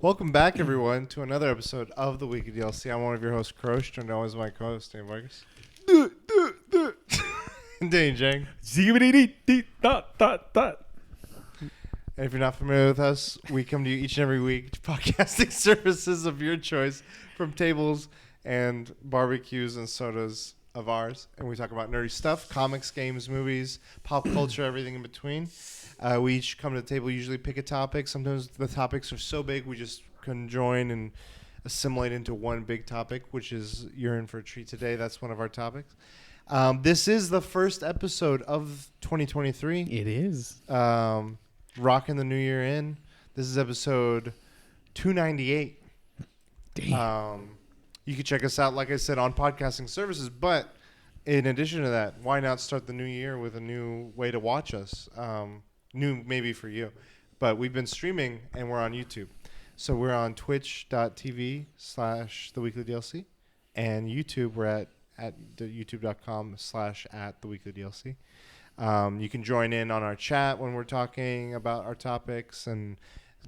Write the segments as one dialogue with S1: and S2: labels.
S1: Welcome back, everyone, to another episode of the Weekly DLC. I'm one of your hosts, Krosh, and always my co-host, Dane Vargas. Dane Jang. And if you're not familiar with us, we come to you each and every week to podcasting services of your choice from tables and barbecues and sodas of ours. And we talk about nerdy stuff, comics, games, movies, pop culture, everything in between. We each come to the table, usually pick a topic. Sometimes the topics are so big we just can join and assimilate into one big topic, which is you're in for a treat today. That's one of our topics. This is the first episode of 2023.
S2: It is.
S1: Rocking the new year in. This is episode 298.
S2: Damn.
S1: You can check us out, like I said, on podcasting services. But in addition to that, why not start the new year with a new way to watch us? New maybe for you. But we've been streaming, and we're on YouTube. So we're on twitch.tv/theweeklydlc. And YouTube, we're at youtube.com/@theweeklydlc. You can join in on our chat when we're talking about our topics and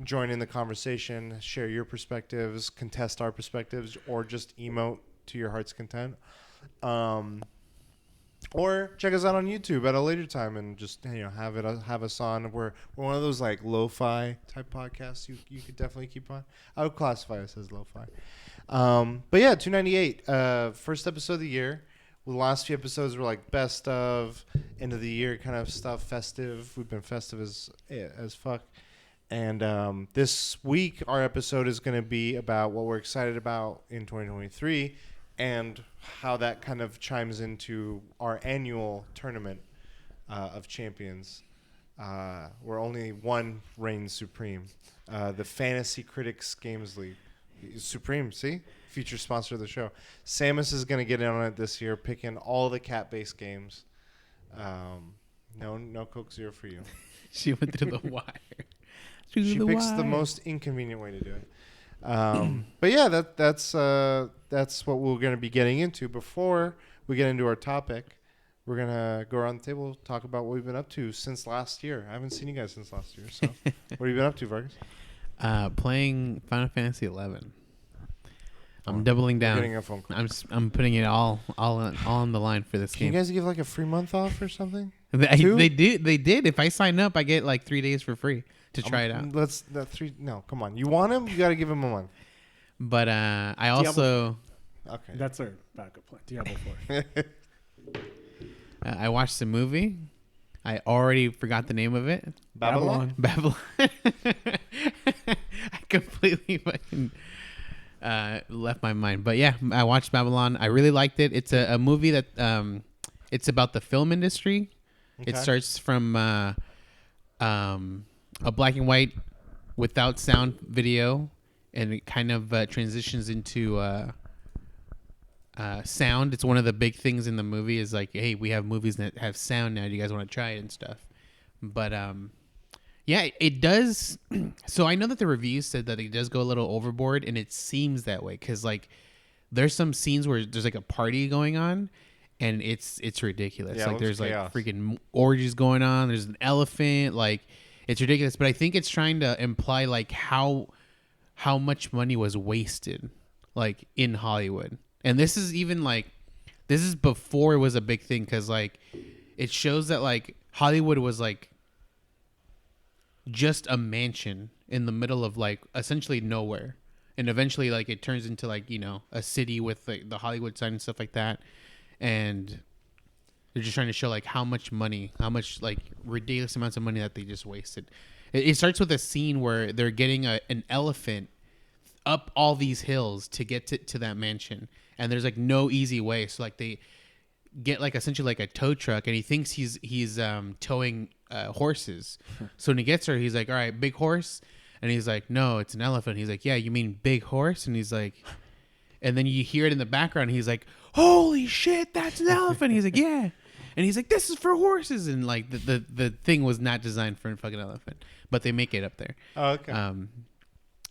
S1: join in the conversation, share your perspectives, contest our perspectives, or just emote to your heart's content. Or check us out on YouTube at a later time and just have us on. We're one of those like lo-fi type podcasts you could definitely keep on. I would classify us as lo-fi. But yeah, 298, first episode of the year. The last few episodes were like best of, end of the year kind of stuff, festive. We've been festive as fuck. And this week, our episode is going to be about what we're excited about in 2023 and how that kind of chimes into our annual tournament of champions, where only one reigns supreme, the Fantasy Critics Games League. Supreme, see? Future sponsor of the show. Samus is going to get in on it this year, picking all the cat-based games. No Coke Zero for you.
S2: She went through the wire.
S1: She picks the most inconvenient way to do it. But yeah, that's what we're going to be getting into. Before we get into our topic, we're going to go around the table, talk about what we've been up to since last year. I haven't seen you guys since last year. So what have you been up to, Vargas?
S2: Playing Final Fantasy 11. I'm doubling down.
S1: Getting a phone call.
S2: I'm putting it all on the line for this
S1: Can
S2: game.
S1: you guys give like a free month off or something?
S2: They did. If I sign up, I get like 3 days for free to try it out.
S1: No, come on. You want him? You got to give him a month.
S2: But I also...
S1: Okay.
S3: That's our backup plan. Diablo 4.
S2: I watched the movie. I already forgot the name of it.
S1: Babylon?
S2: I completely fucking left my mind. But yeah, I watched Babylon. I really liked it. It's a movie that it's about the film industry.
S1: Okay.
S2: It starts from a black and white without sound video, and it kind of transitions into sound. It's one of the big things in the movie is like, hey, we have movies that have sound now. Do you guys want to try it and stuff? But yeah, it does. So I know that the reviews said that it does go a little overboard, and it seems that way because like there's some scenes where there's like a party going on, and it's ridiculous.
S1: Yeah,
S2: like there's
S1: chaos.
S2: like freaking orgies going on. There's an elephant. Like it's ridiculous. But I think it's trying to imply like how much money was wasted like in Hollywood. And this is even like this is before it was a big thing because like it shows that like Hollywood was like just a mansion in the middle of like essentially nowhere, and eventually like it turns into like, you know, a city with like the Hollywood sign and stuff like that, and they're just trying to show like how much like ridiculous amounts of money that they just wasted. It starts with a scene where they're getting an elephant up all these hills to get to that mansion, and there's like no easy way, so like they get like essentially like a tow truck, and he thinks he's towing horses. So when he gets there, he's like, all right, big horse. And he's like, no, it's an elephant. He's like, yeah, you mean big horse? And he's like, and then you hear it in the background. He's like, holy shit, that's an elephant. He's like, yeah. And he's like, this is for horses. And like the thing was not designed for a fucking elephant, but they make it up there.
S1: Oh, okay.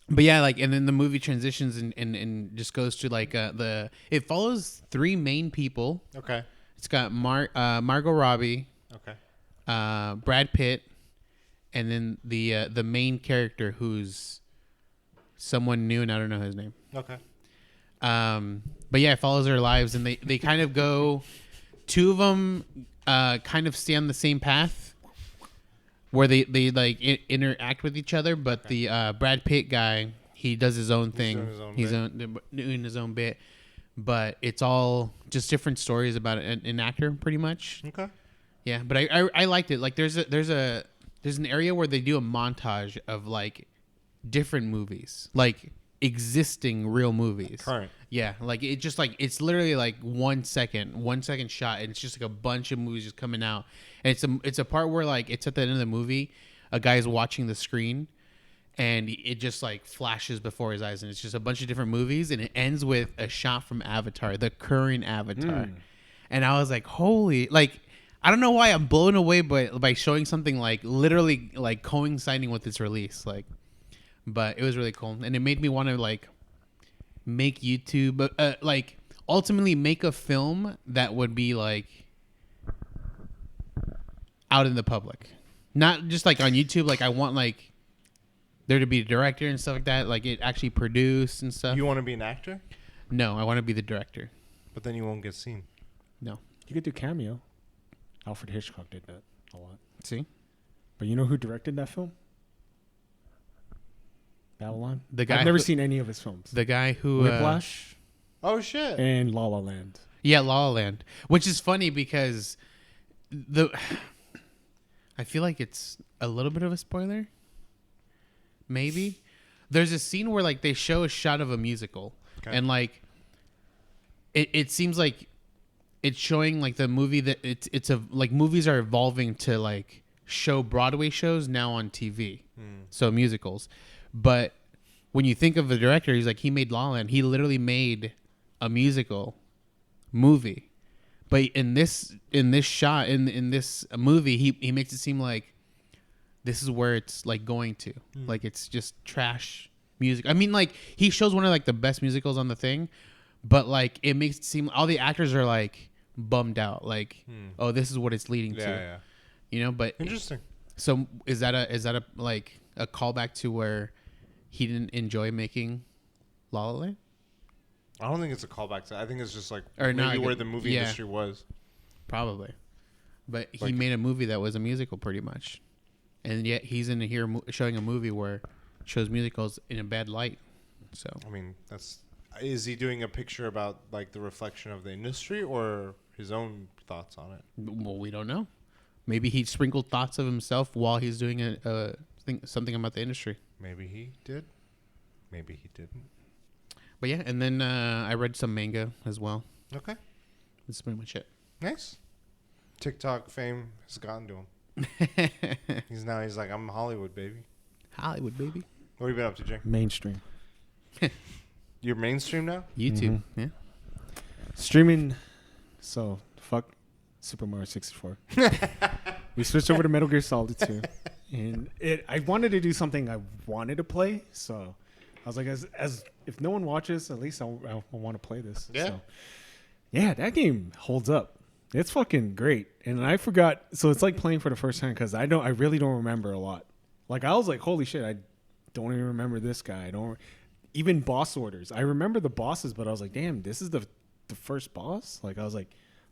S2: But yeah, like, and then the movie transitions and just goes to like it follows three main people.
S1: Okay.
S2: It's got Margot Robbie.
S1: Okay.
S2: Brad Pitt, and then the main character who's someone new, and I don't know his name.
S1: Okay.
S2: But yeah, it follows their lives, and they kind of go. Two of them kind of stay on the same path, where they like interact with each other. But the Brad Pitt guy, he does his own thing. He's doing his own bit. But it's all just different stories about an actor, pretty much.
S1: Okay.
S2: Yeah, but I liked it. Like there's an area where they do a montage of like different movies, like existing real movies.
S1: Current.
S2: Yeah, like it just like it's literally like 1 second shot, and it's just like a bunch of movies just coming out. And it's a part where like it's at the end of the movie, a guy's watching the screen, and it just like flashes before his eyes, and it's just a bunch of different movies, and it ends with a shot from Avatar, the current Avatar. And I was like, holy, like I don't know why I'm blown away by showing something like literally like coinciding with its release, like. But it was really cool, and it made me want to like make YouTube, like ultimately make a film that would be like out in the public, not just like on YouTube. Like I want like there to be a director and stuff like that, like it actually produced and stuff.
S1: You want to be an actor?
S2: No, I want to be the director.
S1: But then you won't get seen.
S2: No.
S3: You could do cameo. Alfred Hitchcock did that a lot.
S2: See?
S3: But you know who directed that film? Babylon.
S2: The guy
S3: I've never
S2: who-
S3: seen any of his films.
S2: The guy who
S3: Whiplash
S1: Oh shit.
S3: and La La Land.
S2: Yeah, La La Land, which is funny because I feel like it's a little bit of a spoiler. Maybe there's a scene where like they show a shot of a musical, and like it seems like it's showing like the movie that it's a like movies are evolving to like show Broadway shows now on TV, so musicals. But when you think of the director, he's like he made La La Land. He literally made a musical movie. But in this shot in this movie, he makes it seem like this is where it's like going to. Like it's just trash music. I mean, like he shows one of like the best musicals on the thing, but like it makes it seem all the actors are like bummed out. Like, oh, this is what it's leading to.
S1: Yeah.
S2: You know, but
S1: Interesting.
S2: so is that a like a callback to where he didn't enjoy making La La Land?
S1: I don't think it's a callback to. I think it's just like
S2: Or
S1: maybe
S2: no,
S1: where the movie
S2: yeah.
S1: industry was.
S2: Probably, but he
S1: Like-
S2: made a movie that was a musical, pretty much, and yet he's in here showing a movie where it shows musicals in a bad light. So
S1: I mean, is he doing a picture about like the reflection of the industry or his own thoughts on it?
S2: well, we don't know. Maybe he sprinkled thoughts of himself while he's doing something about the industry.
S1: Maybe he did. Maybe he didn't.
S2: But yeah, and then I read some manga as well.
S1: Okay.
S2: That's pretty much it.
S1: Nice. TikTok fame has gotten to him. He's like, I'm Hollywood, baby.
S2: Hollywood, baby.
S1: What have you been up to, Jake?
S3: Mainstream.
S1: You're mainstream now?
S2: YouTube. Yeah.
S3: Streaming. So, fuck Super Mario 64. We switched over to Metal Gear Solid 2. And I wanted to do something I wanted to play. So, I was like, as if no one watches, at least I want to play this.
S1: Yeah.
S3: So, yeah, that game holds up. It's fucking great. And I forgot. So, it's like playing for the first time because I really don't remember a lot. Like, I was like, holy shit, I don't even remember this guy. Even boss orders. I remember the bosses, but I was like, damn, this is the first boss? Like, I was like,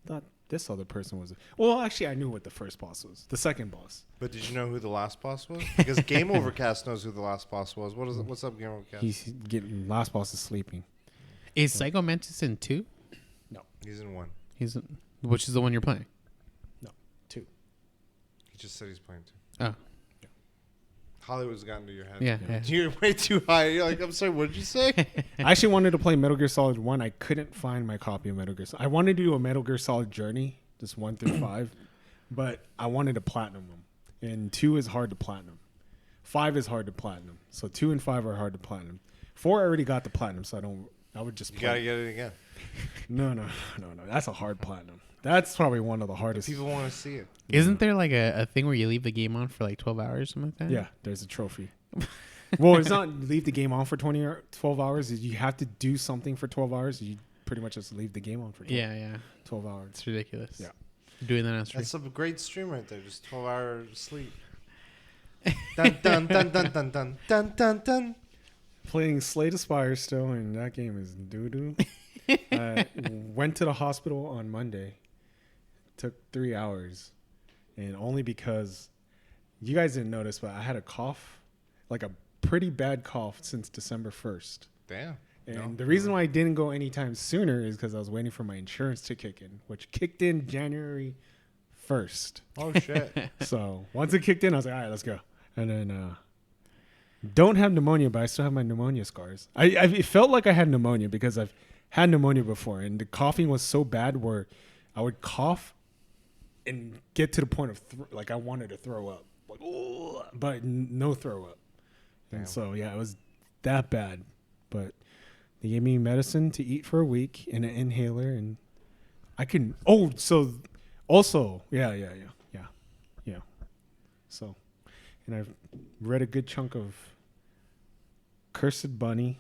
S3: thought this other person was. Well, actually, I knew what the first boss was. The second boss.
S1: But did you know who the last boss was? Because Game Overcast knows who the last boss was. What's up, Game Overcast?
S3: He's getting, last boss is sleeping.
S2: Is Psycho Mantis in 2?
S3: No,
S1: He's in 1.
S2: Which is the one you're playing?
S3: 2.
S1: He just said he's playing 2.
S2: Oh.
S1: Hollywood's gotten to your head.
S2: Yeah.
S1: You're way too high. You're like, I'm sorry, what did you say?
S3: I actually wanted to play Metal Gear Solid 1. I couldn't find my copy of Metal Gear Solid. I wanted to do a Metal Gear Solid journey, just 1 through 5, but I wanted to platinum them. And 2 is hard to platinum. 5 is hard to platinum. So 2 and 5 are hard to platinum. 4 I already got the platinum, so I would just
S1: You
S3: play.
S1: gotta get it again.
S3: No. That's a hard platinum. That's probably one of the hardest.
S1: People want to see it.
S2: Isn't there like a thing where you leave the game on for like 12 hours or something like that?
S3: Yeah, there's a trophy. Well, it's not leave the game on for 12 hours. You have to do something for 12 hours. You pretty much just leave the game on for 12 hours.
S2: It's ridiculous.
S3: Yeah.
S2: Doing that on stream.
S1: That's a great stream right there. Just 12 hours sleep. Dun, dun, dun, dun, dun, dun, dun, dun, dun.
S3: playing Slay the Spire still, and that game is doo-doo. Went to the hospital on Monday. Took 3 hours. And only because you guys didn't notice, but I had a cough, like a pretty bad cough since December 1st.
S1: Damn.
S3: And the reason why I didn't go anytime sooner is because I was waiting for my insurance to kick in, which kicked in January 1st.
S1: Oh, shit.
S3: So once it kicked in, I was like, all right, let's go. And then don't have pneumonia, but I still have my pneumonia scars. It felt like I had pneumonia because I've had pneumonia before, and the coughing was so bad where I would cough and get to the point of like I wanted to throw up, like, ooh, but no throw up.
S1: Damn.
S3: And so yeah, it was that bad. But they gave me medicine to eat for a week and an inhaler, and I can. Oh, so also yeah. So, and I've read a good chunk of Cursed Bunny.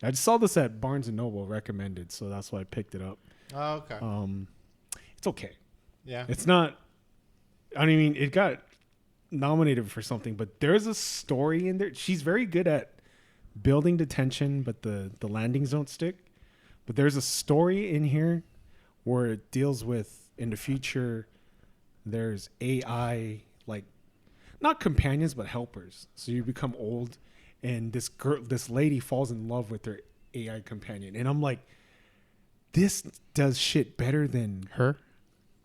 S3: I just saw this at Barnes and Noble recommended, so that's why I picked it up.
S1: Oh, okay.
S3: It's okay.
S1: Yeah.
S3: It's not. I mean, it got nominated for something, but there's a story in there. She's very good at building the tension, but the landings don't stick. But there's a story in here where it deals with in the future. There's AI, like not companions but helpers. So you become old, and this lady falls in love with her AI companion, and I'm like, this does shit better than
S2: Her?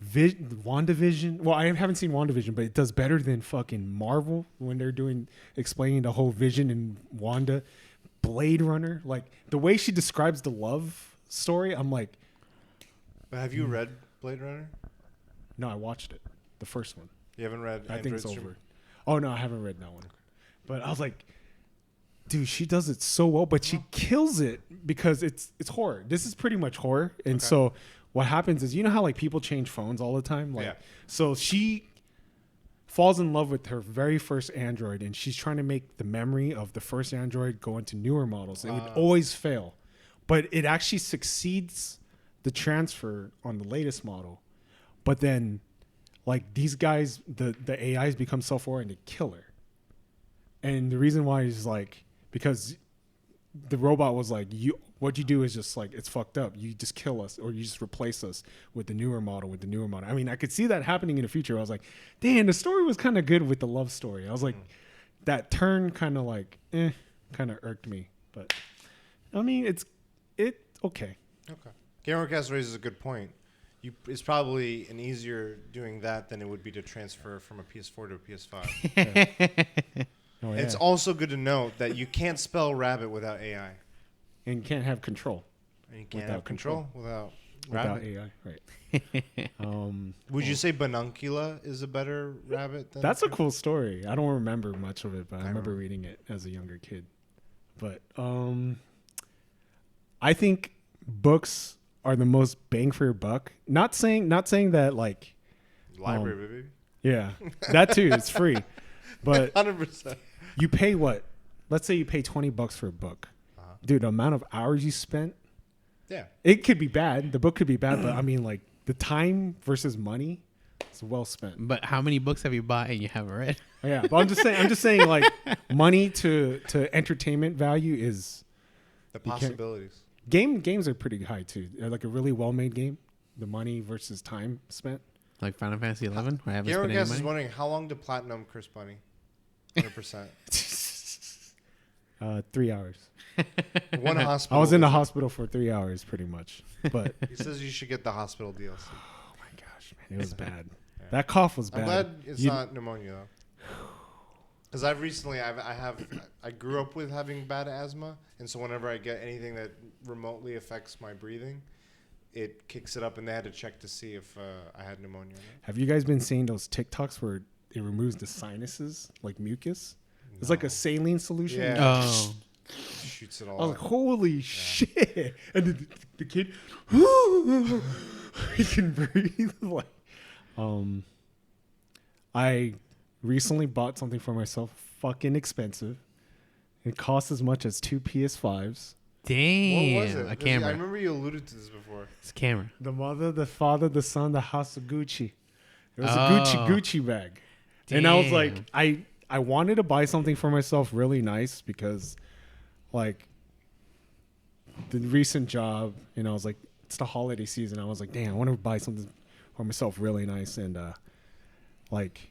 S3: WandaVision. Well, I haven't seen WandaVision, but it does better than fucking Marvel when they're explaining the whole Vision and Wanda. Blade Runner, like the way she describes the love story, I'm like,
S1: But have you read Blade Runner?
S3: no, I watched it, the first one.
S1: You haven't read
S3: I think it's
S1: Android
S3: over. Oh no, I haven't read that one. But I was like, dude, she does it so well, but she kills it because it's horror. This is pretty much horror, and so what happens is, you know how like people change phones all the time, like so she falls in love with her very first Android, and she's trying to make the memory of the first Android go into newer models. It would always fail, but it actually succeeds the transfer on the latest model. But then, like these guys, the AIs become self-aware and they kill her. And the reason why is like because the robot was like, what you do is just like, it's fucked up. You just kill us, or you just replace us with the newer model. I mean, I could see that happening in the future. I was like, damn, the story was kind of good with the love story. I was like, that turn kind of like, kind of irked me. But I mean, it's okay.
S1: Okay. Gamercast raises a good point. It's probably an easier doing that than it would be to transfer from a PS4 to a PS5.
S3: Oh, yeah.
S1: It's also good to note that you can't spell rabbit without AI.
S3: And you can't have control.
S1: And you can't have control without rabbit.
S3: AI, right?
S1: Would you say Banuncula is a better rabbit than
S3: That's a cool story. I don't remember much of it, but I remember
S1: remember.
S3: reading it as a younger kid. But I think books are the most bang for your buck. Not saying that like
S1: library, baby?
S3: yeah, that too. It's free, but
S1: 100%.
S3: you pay what? Let's say you pay $20 for a book, dude. The amount of hours you spent.
S1: Yeah.
S3: It could be bad. The book could be bad, but I mean, like the time versus money, it's well spent.
S2: But how many books have you bought and you haven't read?
S3: Yeah, but I'm just saying, like money to entertainment value is
S1: The possibilities.
S3: games are pretty high too. They're like a really well made game. The money versus time spent.
S2: Like Final Fantasy 11? I haven't spent any
S1: Gamercast is
S2: money.
S1: wondering, how long to platinum Chris Bunny? 100%.
S3: 3 hours.
S1: One hospital.
S3: I was in the hospital for 3 hours, pretty much. But
S1: He says you should get the hospital DLC.
S3: oh my gosh, man, it was bad. That cough was bad.
S1: I'm glad it's not pneumonia though. Because I grew up with having bad asthma, and so whenever I get anything that remotely affects my breathing, it kicks it up, and they had to check to see if I had pneumonia.
S3: Have you guys been seeing those TikToks where it removes the sinuses, like mucus? It's like a saline solution.
S1: Yeah.
S2: Oh.
S1: Shoots it
S3: I
S1: all
S3: was
S1: out.
S3: like, holy shit. And the kid, he can breathe. Like, I recently bought something for myself, fucking expensive. It costs as much as 2 PS5s.
S2: Damn.
S1: What was it?
S2: A
S1: I
S2: camera.
S1: remember you alluded to this before.
S2: It's a camera.
S3: The mother, the father, the son, the house of Gucci. It was
S2: Oh.
S3: a Gucci bag. And I was like,
S2: Damn.
S3: I wanted to buy something for myself really nice because like the recent job, and I was like, it's the holiday season. I was like, damn, I want to buy something for myself really nice. And like,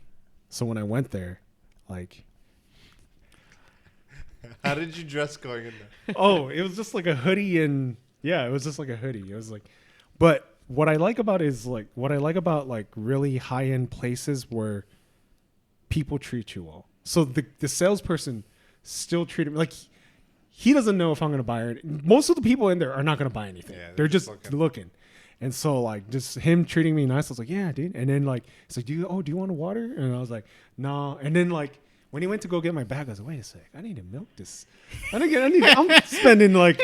S3: so when I went there, like,
S1: How did you dress going in there?
S3: oh, it was just like a hoodie, and yeah, it was just like a hoodie. It was like, but what I like about like really high end places where people treat you well. So the salesperson still treated me like he doesn't know if I'm gonna buy it. Most of the people in there are not gonna buy anything.
S1: Yeah,
S3: they're just looking. And so like just him treating me nice, I was like, yeah, dude. And then like it's like, do you want a water? And I was like, no. And then like when he went to go get my bag, I was like, wait a sec, I need to milk this. I'm spending like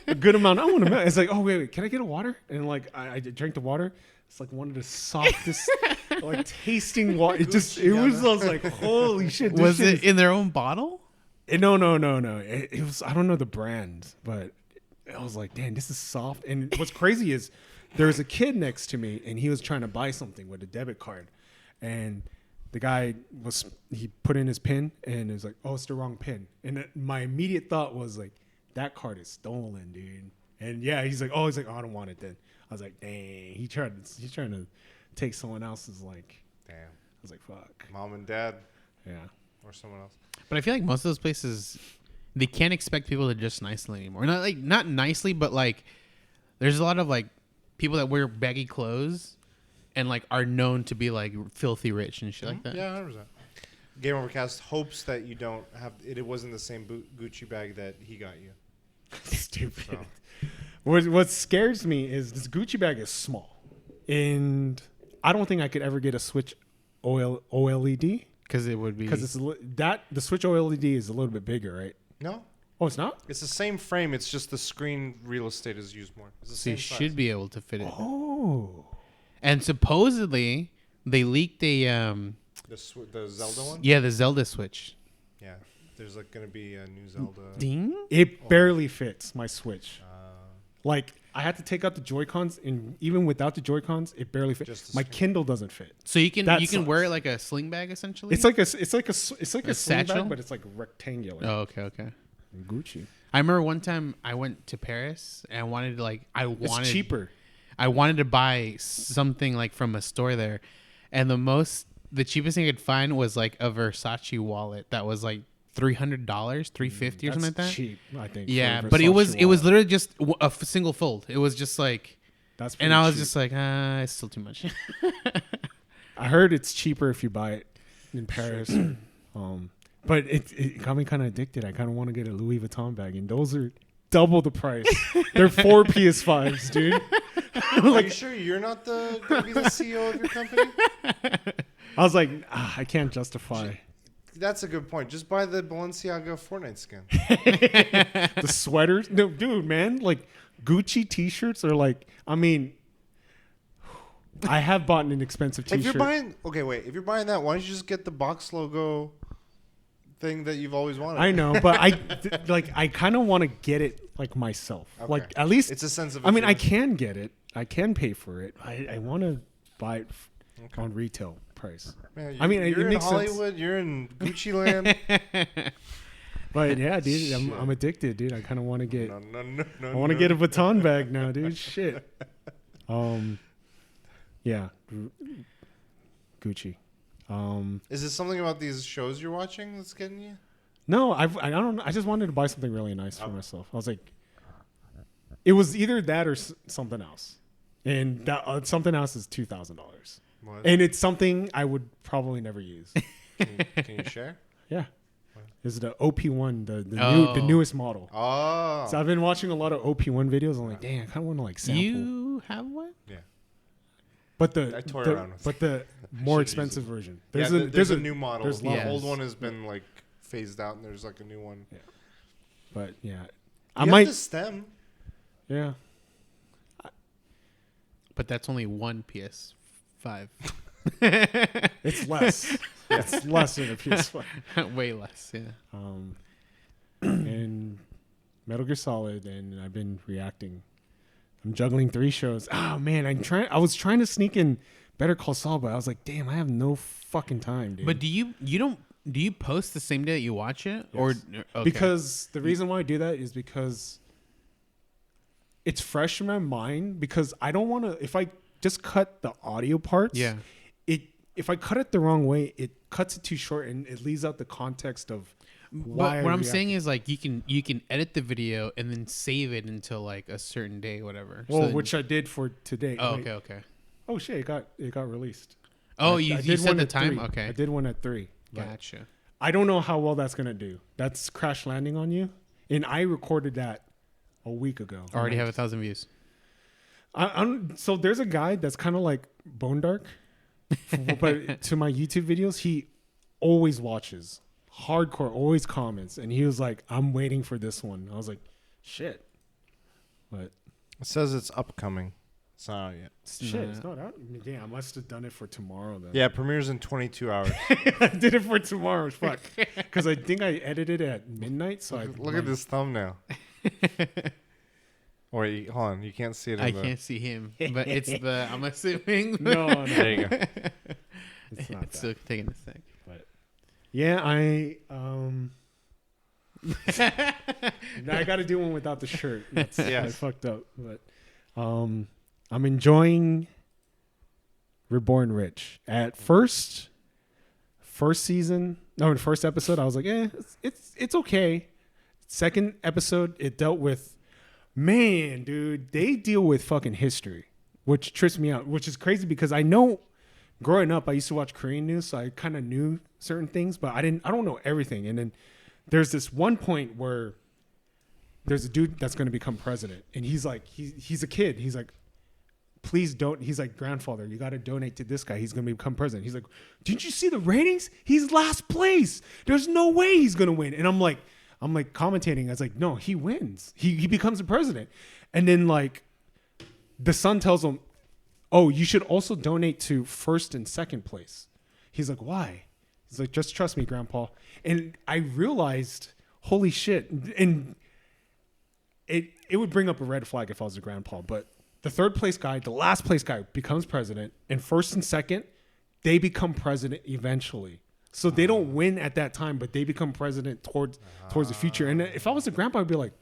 S3: a good amount. I want to milk. It's like, oh wait, can I get a water? And like I drank the water. It's like one of the softest, like tasting water. It was. I was like, holy shit.
S2: Was it in their own bottle?
S3: No. It was. I don't know the brand, but I was like, damn, this is soft. And what's crazy is there was a kid next to me, and he was trying to buy something with a debit card, and the guy he put in his PIN, and it was like, oh, it's the wrong PIN. And my immediate thought was like, that card is stolen, dude. And yeah, he's like, oh, I don't want it then. I was like, dang, he's trying to take someone else's, like,
S1: Damn.
S3: I was like, fuck.
S1: Mom and dad.
S3: Yeah.
S1: Or someone else.
S2: But I feel like most of those places, they can't expect people to dress nicely anymore. Not nicely, but like there's a lot of like people that wear baggy clothes and like are known to be like filthy rich and shit like that.
S1: Yeah, 100%. Game Overcast hopes that you don't have it wasn't the same Gucci bag that he got you.
S3: Stupid.
S1: So.
S3: What scares me is this Gucci bag is small, and I don't think I could ever get a Switch OLED
S2: Because it would be
S3: because the Switch OLED is a little bit bigger, right?
S1: No,
S3: Oh, it's not.
S1: it's the same frame. It's just the screen real estate is used more. It's the
S2: so you
S1: same
S2: should
S1: size.
S2: be able to fit it.
S3: Oh,
S2: And supposedly they leaked a
S1: The Zelda one.
S2: yeah, the Zelda Switch.
S1: Yeah, there's like gonna be a new Zelda.
S2: Ding.
S3: it barely fits my Switch.
S1: Uh,
S3: Like I had to take out the Joy-Cons, and even without the Joy-Cons, it barely fits.
S1: Just the
S3: My
S1: screen.
S3: Kindle doesn't fit.
S2: So you can
S3: That
S2: wear it
S3: sucks.
S2: like a sling bag essentially.
S3: It's like a sling
S2: satchel?
S3: bag, but it's like rectangular.
S2: Oh, okay.
S3: Gucci.
S2: I remember one time I went to Paris and I wanted to
S3: It's cheaper.
S2: I wanted to buy something like from a store there, and the cheapest thing I could find was like a Versace wallet that was like $300, $350 or something like that.
S3: Cheap, I think.
S2: Yeah,
S3: for a
S2: but it was
S3: Versace wallet.
S2: literally just a single fold. It was just like,
S3: That's
S2: and I was
S3: cheap.
S2: just like, it's still too much.
S3: I heard it's cheaper if you buy it in Paris. But it got me kind of addicted. I kind of want to get a Louis Vuitton bag, and those are double the price. They're 4 PS5s, dude.
S1: Are you sure you're not gonna be the CEO of your company?
S3: I was like, I can't justify
S1: That's a good point. Just buy the Balenciaga Fortnite skin.
S3: the sweaters. No, dude, man, like Gucci T-shirts are like. I mean, I have bought an expensive T-shirt.
S1: If you're buying that, why don't you just get the box logo thing that you've always wanted?
S3: I know, but I kind of want to get it like myself.
S1: Okay.
S3: Like at least
S1: It's a sense of.
S3: I mean, I
S1: achievement.
S3: can get it. I can pay for it. I want to buy it on retail price.
S1: Man,
S3: I mean, it
S1: you're in
S3: makes sense.
S1: Hollywood. You're in Gucci land.
S3: But yeah, dude, I'm addicted, dude. I kind of want to get.
S1: No.
S3: I want to get a Vuitton bag now, dude. Shit. Yeah, Gucci.
S1: Is it something about these shows you're watching that's getting you?
S3: No, I don't. I just wanted to buy something really nice for myself. I was like, it was either that or something else, and that something else is $2,000, and it's something I would probably never use.
S1: Can you share?
S3: Yeah, this is the OP1, the newest model.
S1: Oh.
S3: So I've been watching a lot of OP1 videos. I'm like, dang, I kind of want to like sample.
S2: You have one?
S1: Yeah.
S3: But
S1: I toyed around with
S3: but the more expensive version.
S1: There's a new model.
S3: there's
S1: The
S3: levels.
S1: old one has been like phased out, and there's like a new one.
S3: Yeah. But yeah,
S1: I
S3: might.
S1: have the stem.
S3: Yeah.
S2: But that's only one PS5.
S3: It's less. It's less than a PS5.
S2: Way less, yeah.
S3: And Metal Gear Solid, and I've been reacting. I'm juggling 3 shows. Oh man, I was trying to sneak in Better Call Saul, but I was like, damn, I have no fucking time, dude.
S2: But do you don't Do you post the same day that you watch it, or okay.
S3: Because the reason why I do that is because it's fresh in my mind. Because I don't want to. If I just cut the audio parts, if I cut it the wrong way, it cuts it too short and it leaves out the context of why.
S2: But what I'm saying is like you can edit the video and then save it until like a certain day, whatever.
S3: Well,
S2: so
S3: which I did for today.
S2: Oh, okay.
S3: Oh shit! It got released.
S2: Oh,
S3: I
S2: you said the time.
S3: 3.
S2: Okay,
S3: I did one at 3.
S2: Gotcha.
S3: I don't know how well that's gonna do. That's Crash Landing on You, and I recorded that a week ago.
S2: Already have 1,000 views.
S3: So there's a guy that's kind of like Bone Dark, but to my YouTube videos, he always watches hardcore, always comments, and he was like, "I'm waiting for this one." I was like, "Shit," but
S1: it says it's upcoming. It's not out yet.
S3: It's not out. Damn, I must have done it for tomorrow then.
S1: Yeah, it premieres in 22 hours.
S3: I did it for tomorrow. Fuck, because I think I edited it at midnight. So
S1: look at this thumbnail. Or hold on, you can't see it.
S2: I can't see him, but it's the. I'm assuming.
S3: No.
S1: There you go.
S3: It's not
S2: It's still taking a sec.
S3: But yeah, I got to do one without the shirt. That's I fucked up, but I'm enjoying Reborn Rich. At first season, no, the first episode, I was like, it's okay. Second episode, it dealt with, man, dude, they deal with fucking history, which trips me out, which is crazy because I know growing up, I used to watch Korean news, so I kind of knew certain things, but I don't know everything. And then there's this one point where there's a dude that's going to become president, and he's like, he's a kid. He's like, please don't. He's like, grandfather, you got to donate to this guy. He's going to become president. He's like, didn't you see the ratings? He's last place. There's no way he's going to win. And I'm like commentating. I was like, no, he wins. He becomes the president. And then like the son tells him, oh, you should also donate to first and second place. He's like, why? He's like, just trust me, grandpa. And I realized, holy shit. And it would bring up a red flag if I was a grandpa, but the third place guy, the last place guy becomes president, and first and second, they become president eventually. So they don't win at that time, but they become president towards the future. And if I was a grandpa, I'd be like,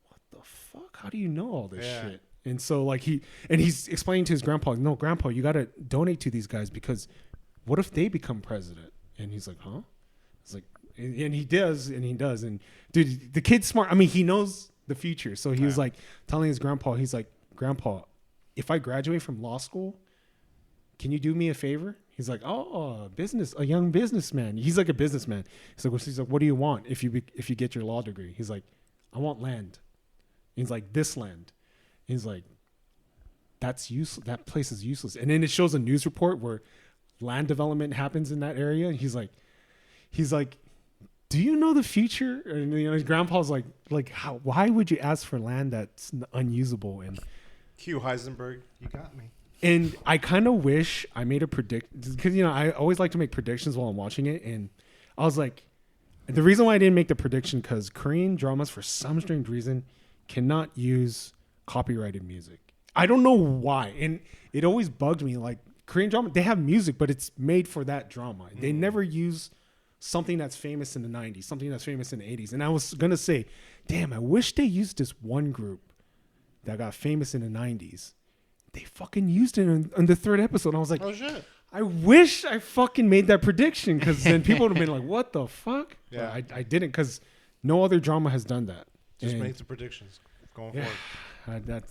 S3: what the fuck? How do you know all this shit? And so like he's explaining to his grandpa, no, grandpa, you got to donate to these guys because what if they become president? And he's like, huh? It's like, and he does. And dude, the kid's smart. I mean, he knows the future. So he was like telling his grandpa, he's like, grandpa, if I graduate from law school, can you do me a favor? He's like, oh, a young businessman. He's like a businessman. He's like, what do you want if you get your law degree? He's like, I want land. He's like, this land. He's like, that's useless. That place is useless. And then it shows a news report where land development happens in that area. And he's like, do you know the future? And his grandpa's like, how? Why would you ask for land that's unusable? And
S1: Q Heisenberg, you got me.
S3: And I kind of wish I made a prediction because I always like to make predictions while I'm watching it. And I was like, the reason why I didn't make the prediction because Korean dramas, for some strange reason, cannot use copyrighted music. I don't know why, and it always bugged me. Like Korean drama, they have music, but it's made for that drama. They never use something that's famous in the 90s, something that's famous in the 80s. And I was gonna say, damn, I wish they used this one group that got famous in the 90s. They fucking used it in the third episode. And I was like,
S1: oh shit.
S3: I wish I fucking made that prediction because then people would have been like, what the fuck?
S1: Yeah.
S3: I didn't because no other drama has done that.
S1: Just make the predictions going forward.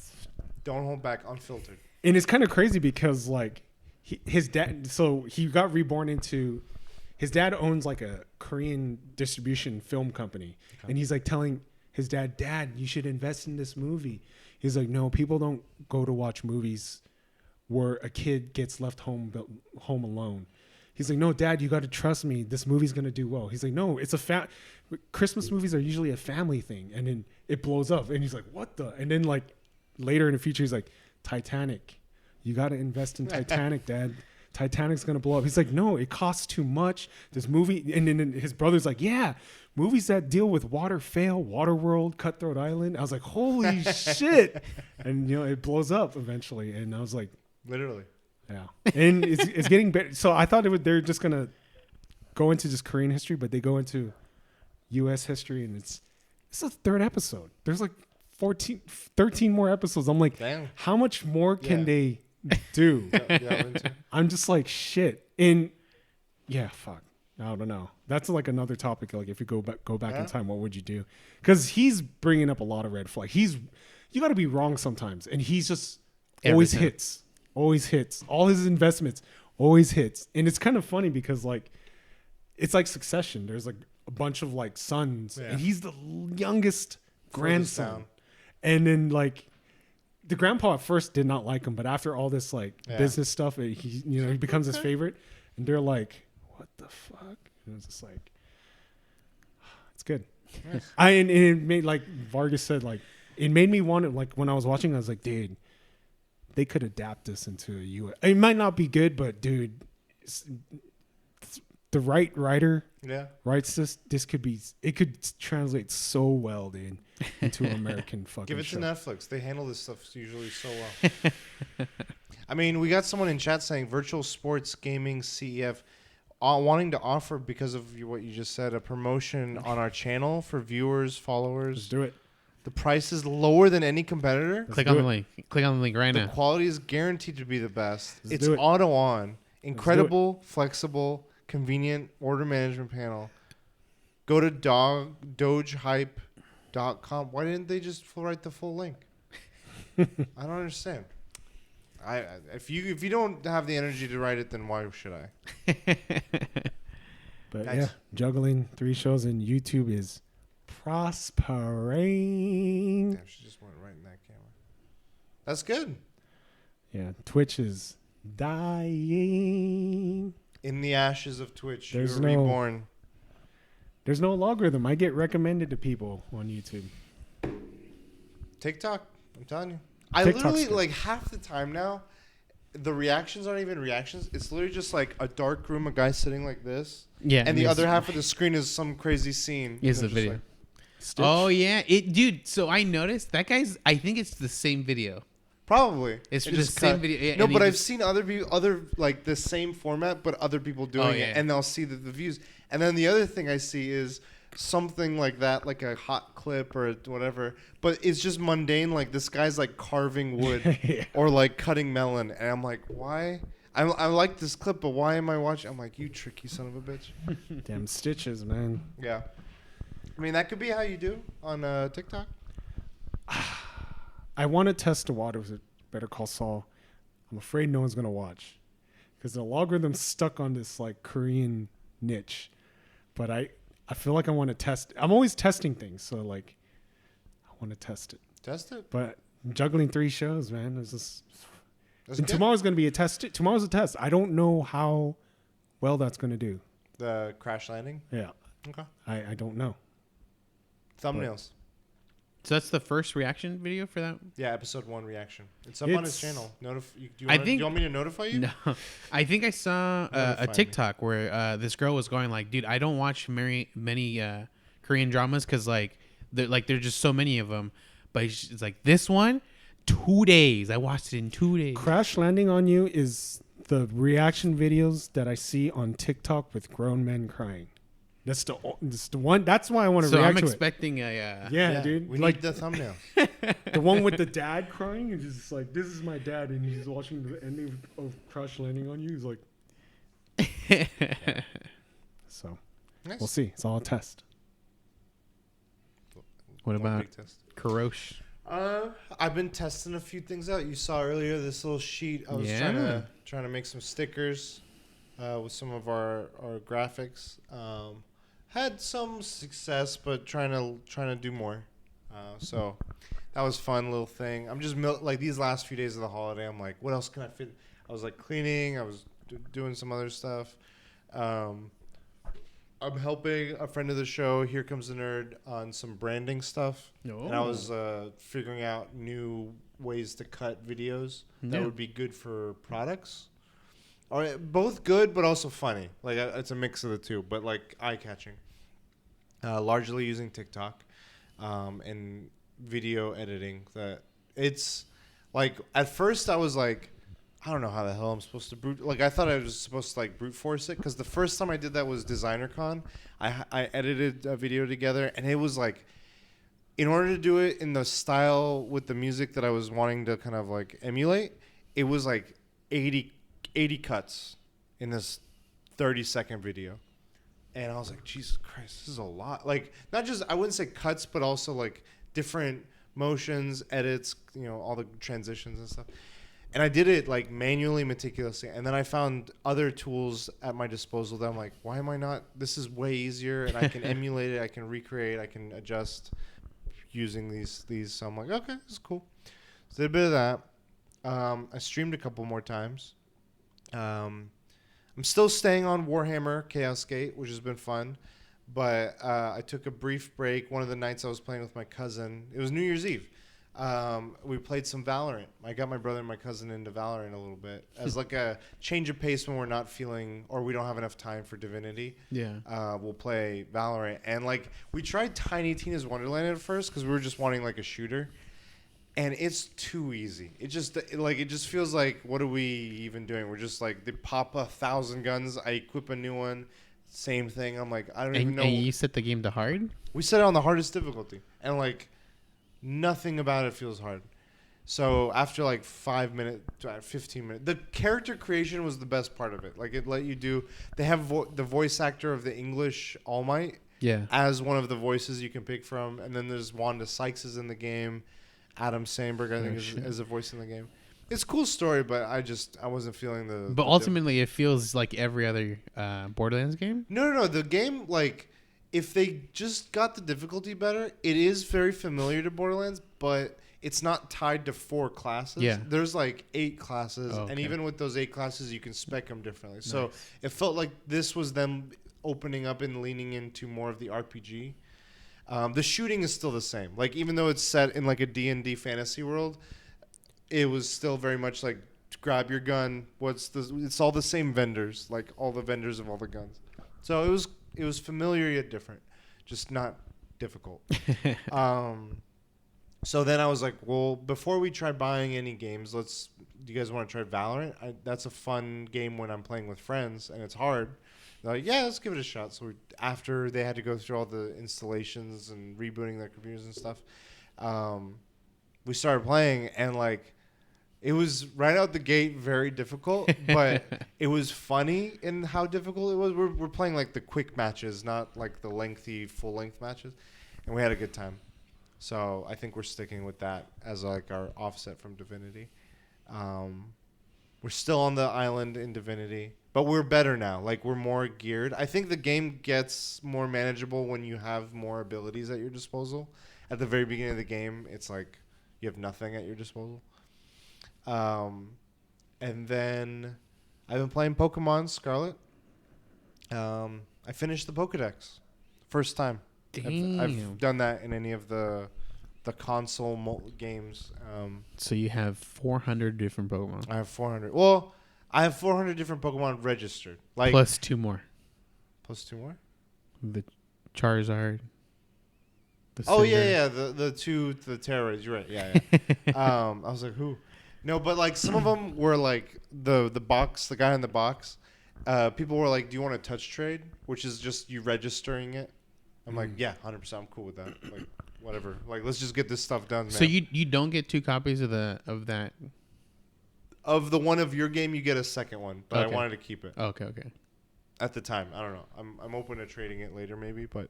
S1: Don't hold back, unfiltered.
S3: And it's kind of crazy because like his dad, so he got reborn into, his dad owns like a Korean distribution film company. Okay. And he's like telling his dad, you should invest in this movie. He's like, no, people don't go to watch movies where a kid gets left home alone. He's like, no, Dad, you got to trust me. This movie's going to do well. He's like, no, it's Christmas movies are usually a family thing. And then it blows up. And he's like, what the? And then like later in the future, he's like, Titanic. You got to invest in Titanic, Dad. Titanic's going to blow up. He's like, no, it costs too much. This movie. And then his brother's like, yeah, movies that deal with water fail. Waterworld, Cutthroat Island. I was like, holy shit. And, it blows up eventually. And I was like,
S1: literally.
S3: yeah. And it's getting better. So I thought they're just going to go into just Korean history, but they go into U.S. history, and it's the third episode. There's like 13 more episodes. I'm like,
S1: Damn.
S3: how much more can
S1: Yeah.
S3: they do?
S1: Yeah,
S3: I'm just like, shit. And yeah, fuck. I don't know. That's like another topic. Like, if you go back in time, what would you do? Because he's bringing up a lot of red flag. You got to be wrong sometimes, and he's just always hits. All his investments always hits, and it's kind of funny because like it's like Succession. There's like a bunch of like sons, and he's the youngest grandson, and then like the grandpa at first did not like him, but after all this like business stuff, he becomes his favorite, and they're like, what the fuck? And it's just like, it's good.
S1: Nice.
S3: And it made, like Vargas said, like it made me want it. Like when I was watching, I was like, dude, they could adapt this into a U.S. It might not be good, but dude, the right writer writes this. This could translate so well, dude, into American fucking.
S1: Give it
S3: show.
S1: to Netflix. They handle this stuff usually so well. I mean, we got someone in chat saying virtual sports gaming CEF wanting to offer, because of what you just said, a promotion on our channel for viewers, followers.
S3: Let's do it.
S1: The price is lower than any competitor.
S2: Click on the link. Click on the link right
S1: The
S2: now.
S1: quality is guaranteed to be the best.
S3: Let's
S1: It's
S3: do it.
S1: auto on. Incredible, flexible, convenient order management panel. Go to dogehype.com. Why didn't they just write the full link? I don't understand. If you don't have the energy to write it, then why should I?
S3: But
S1: Nice.
S3: yeah, juggling 3 shows in YouTube is prospering.
S1: Damn, she just went right in that camera. That's good.
S3: Yeah, Twitch is dying.
S1: In the ashes of Twitch,
S3: There's
S1: you're reborn.
S3: There's no logarithm. I get recommended to people on YouTube.
S1: TikTok, I'm telling you. I
S3: TikTok's
S1: literally,
S3: good.
S1: like, half the time now, the reactions aren't even reactions. It's literally just, like, a dark room, a guy sitting like this.
S2: Yeah.
S1: And the other half of the screen is some crazy scene.
S2: is
S1: And
S2: the
S1: they're just
S2: video.
S1: like,
S3: Stitch.
S2: Oh yeah, dude. So I noticed that guy's. I think it's the same video.
S1: probably.
S2: It's
S1: It
S2: the
S1: just
S2: same
S1: cut.
S2: video. Yeah,
S1: No,
S2: and
S1: but
S2: he
S1: I've
S2: just-
S1: seen other like, the same format, but other people doing
S2: yeah.
S1: it. And they'll see the views. And then the other thing I see is something like that, like a hot clip or whatever. But it's just mundane. Like, this guy's, like, carving wood.
S3: Yeah.
S1: Or like cutting melon, and I'm like, why? I like this clip, but why am I watching? I'm like, you tricky son of a bitch.
S3: Damn stitches, man.
S1: Yeah, I mean, that could be how you do on TikTok.
S3: I want to test the waters with Better Call Saul. I'm afraid no one's gonna watch because the logarithm's stuck on this like Korean niche. But I feel like I want to test. I'm always testing things, so like I want to test it.
S1: Test it.
S3: But juggling 3 shows, man, is just.
S1: That's
S3: And
S1: good.
S3: tomorrow's gonna be a test. Tomorrow's a test. I don't know how well that's gonna do.
S1: The crash landing.
S3: Yeah,
S1: Okay.
S3: I don't know.
S1: Thumbnails.
S2: So that's the first reaction video for that.
S1: Yeah, episode 1 reaction. It's up on his
S3: It's-
S1: channel. Do you
S2: I
S1: want
S2: think-
S1: me to notify you?
S2: No, I think I saw
S1: Notify
S2: a
S1: me.
S2: TikTok where this girl was going like, "Dude, I don't watch many Korean dramas because like there's just so many of them." But it's like this one, 2 days. I watched it in 2 days.
S3: Crash Landing on You is the reaction videos that I see on TikTok with grown men crying. That's the one. That's why I want to
S2: So
S3: react
S2: I'm
S3: to
S2: expecting a.
S3: it. Yeah, dude.
S1: We
S3: Like
S1: need the thumbnail.
S3: the one with the dad crying is just like, this is my dad, and he's watching the ending of Crash Landing on You. He's like, so
S1: Nice.
S3: we'll see. It's all a test.
S2: What
S1: One
S2: about
S1: big test.
S2: Karosh?
S1: I've been testing a few things out. You saw earlier this little sheet. I was
S2: Yeah.
S1: trying to make some stickers with some of our graphics. Had some success, but trying to do more. So that was fun little thing. I'm just like these last few days of the holiday. I'm like, what else can I fit? I was like cleaning. I was doing some other stuff. I'm helping a friend of the show, Here Comes the Nerd, on some branding stuff. And I was figuring out new ways to cut videos that
S2: Yeah.
S1: would be good for products. Or both good, but also funny. Like, it's a mix of the two, but like eye-catching. Largely using TikTok and video editing. That it's like, at first I was like, I don't know how the hell I'm supposed to brute. Like I thought I was supposed to like brute force it because the first time I did that was DesignerCon. I edited a video together and it was like, in order to do it in the style with the music that I was wanting to kind of like emulate, it was like 80 cuts in this 30-second video. And I was like, Jesus Christ, this is a lot. Like, not just, I wouldn't say cuts, but also like different motions, edits, all the transitions and stuff. And I did it like manually, meticulously. And then I found other tools at my disposal that I'm like, why am I not? This is way easier. And I can emulate it. I can recreate. I can adjust using these. So I'm like, okay, this is cool. So did a bit of that. I streamed a couple more times. I'm still staying on Warhammer Chaos Gate, which has been fun. But I took a brief break. One of the nights I was playing with my cousin. It was New Year's Eve. We played some Valorant. I got my brother and my cousin into Valorant a little bit as like a change of pace when we're not feeling or we don't have enough time for Divinity.
S2: Yeah.
S1: We'll play Valorant. And like we tried Tiny Tina's Wonderland at first because we were just wanting like a shooter. And it's too easy. It just feels like, what are we even doing? We're just like, they pop 1,000 guns. I equip a new one. Same thing. I'm like, I don't even know.
S2: And you set the game to hard?
S1: We set it on the hardest difficulty. And like, nothing about it feels hard. So after like 5 minutes, 15 minutes, the character creation was the best part of it. Like it let you do, they have the voice actor of the English All Might as one of the voices you can pick from. And then there's Wanda Sykes is in the game. Adam Sandberg, I think, is a voice in the game. It's a cool story, but I wasn't feeling the.
S2: But ultimately, it feels like every other Borderlands game.
S1: No. The game, like, if they just got the difficulty better, it is very familiar to Borderlands, but it's not tied to 4 classes.
S2: Yeah.
S1: There's like 8 classes,
S2: Oh, okay.
S1: and even with those 8 classes, you can spec them differently. Nice. So it felt like this was them opening up and leaning into more of the RPG. The shooting is still the same. Like, even though it's set in like a D&D fantasy world, it was still very much like, grab your gun. It's all the same vendors, like all the vendors of all the guns. So it was familiar yet different, just not difficult. So then I was like, well, before we try buying any games, do you guys want to try Valorant? That's a fun game when I'm playing with friends, and it's hard. They're like, yeah, let's give it a shot. So after they had to go through all the installations and rebooting their computers and stuff, we started playing, and like, it was right out the gate very difficult, but it was funny in how difficult it was. We're playing like the quick matches, not like the lengthy full length matches, and we had a good time. So I think we're sticking with that as like our offset from Divinity. We're still on the island in Divinity, but we're better now. Like, we're more geared. I think the game gets more manageable when you have more abilities at your disposal. At the very beginning of the game, it's like you have nothing at your disposal. And then I've been playing Pokemon Scarlet. I finished the Pokedex. First time.
S2: Damn.
S1: I've done that in any of the console games.
S3: So you have 400 different Pokemon.
S1: I have 400. Well, I have 400 different Pokemon registered. Like
S2: Plus 2 more.
S1: Plus 2 more?
S2: The Charizard.
S1: Oh, yeah. The 2, the Terrorists. You're right. Yeah. I was like, who? No, but like some of them were like the box, the guy in the box. People were like, do you want a touch trade? Which is just you registering it. I'm like, yeah, 100%. I'm cool with that. Like, whatever. Like, let's just get this stuff done, man.
S2: So you don't get 2 copies of that?
S1: Of the one of your game, you get a second one, but
S2: Okay.
S1: I wanted to keep it.
S2: Okay.
S1: At the time, I don't know. I'm open to trading it later, maybe, but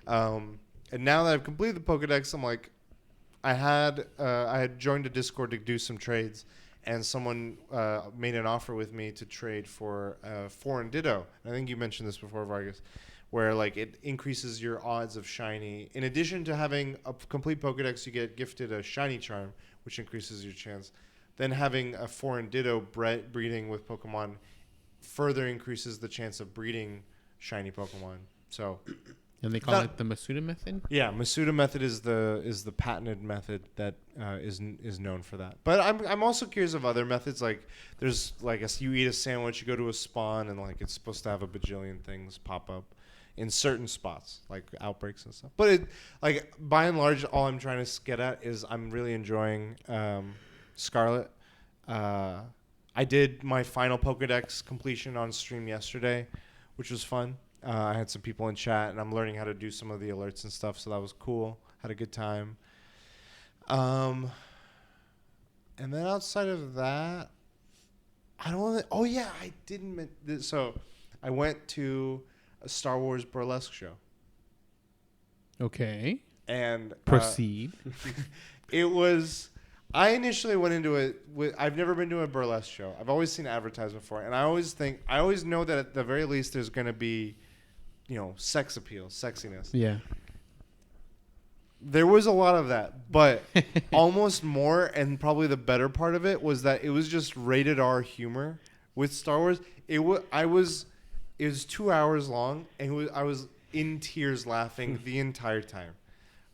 S1: and now that I've completed the Pokedex, I'm like, I had joined a Discord to do some trades, and someone made an offer with me to trade for Foreign Ditto. I think you mentioned this before, Vargas, where like it increases your odds of shiny. In addition to having a complete Pokedex, you get gifted a shiny charm, which increases your chance. Then having a Foreign Ditto breeding with Pokemon further increases the chance of breeding shiny Pokemon. So,
S2: And they call it the Masuda method?
S1: yeah, Masuda method is the patented method that is known for that. But I'm also curious of other methods. Like there's like you eat a sandwich, you go to a spawn, and like it's supposed to have a bajillion things pop up in certain spots, like outbreaks and stuff. But like by and large, all I'm trying to get at is I'm really enjoying Scarlet. I I did my final Pokedex completion on stream yesterday, which was fun. I had some people in chat, and I'm learning how to do some of the alerts and stuff, so that was cool. Had a good time. And then outside of that, I don't want to. Oh yeah, I didn't. So, I went to a Star Wars burlesque show,
S2: Okay.
S1: and
S2: Proceed.
S1: it was. I initially went into it with. I've never been to a burlesque show. I've always seen advertisement for it, and I always know that at the very least there's going to be, sex appeal, sexiness.
S2: Yeah.
S1: There was a lot of that, but almost more, and probably the better part of it was that it was just rated R humor with Star Wars. It was 2 hours long, and I was in tears laughing the entire time.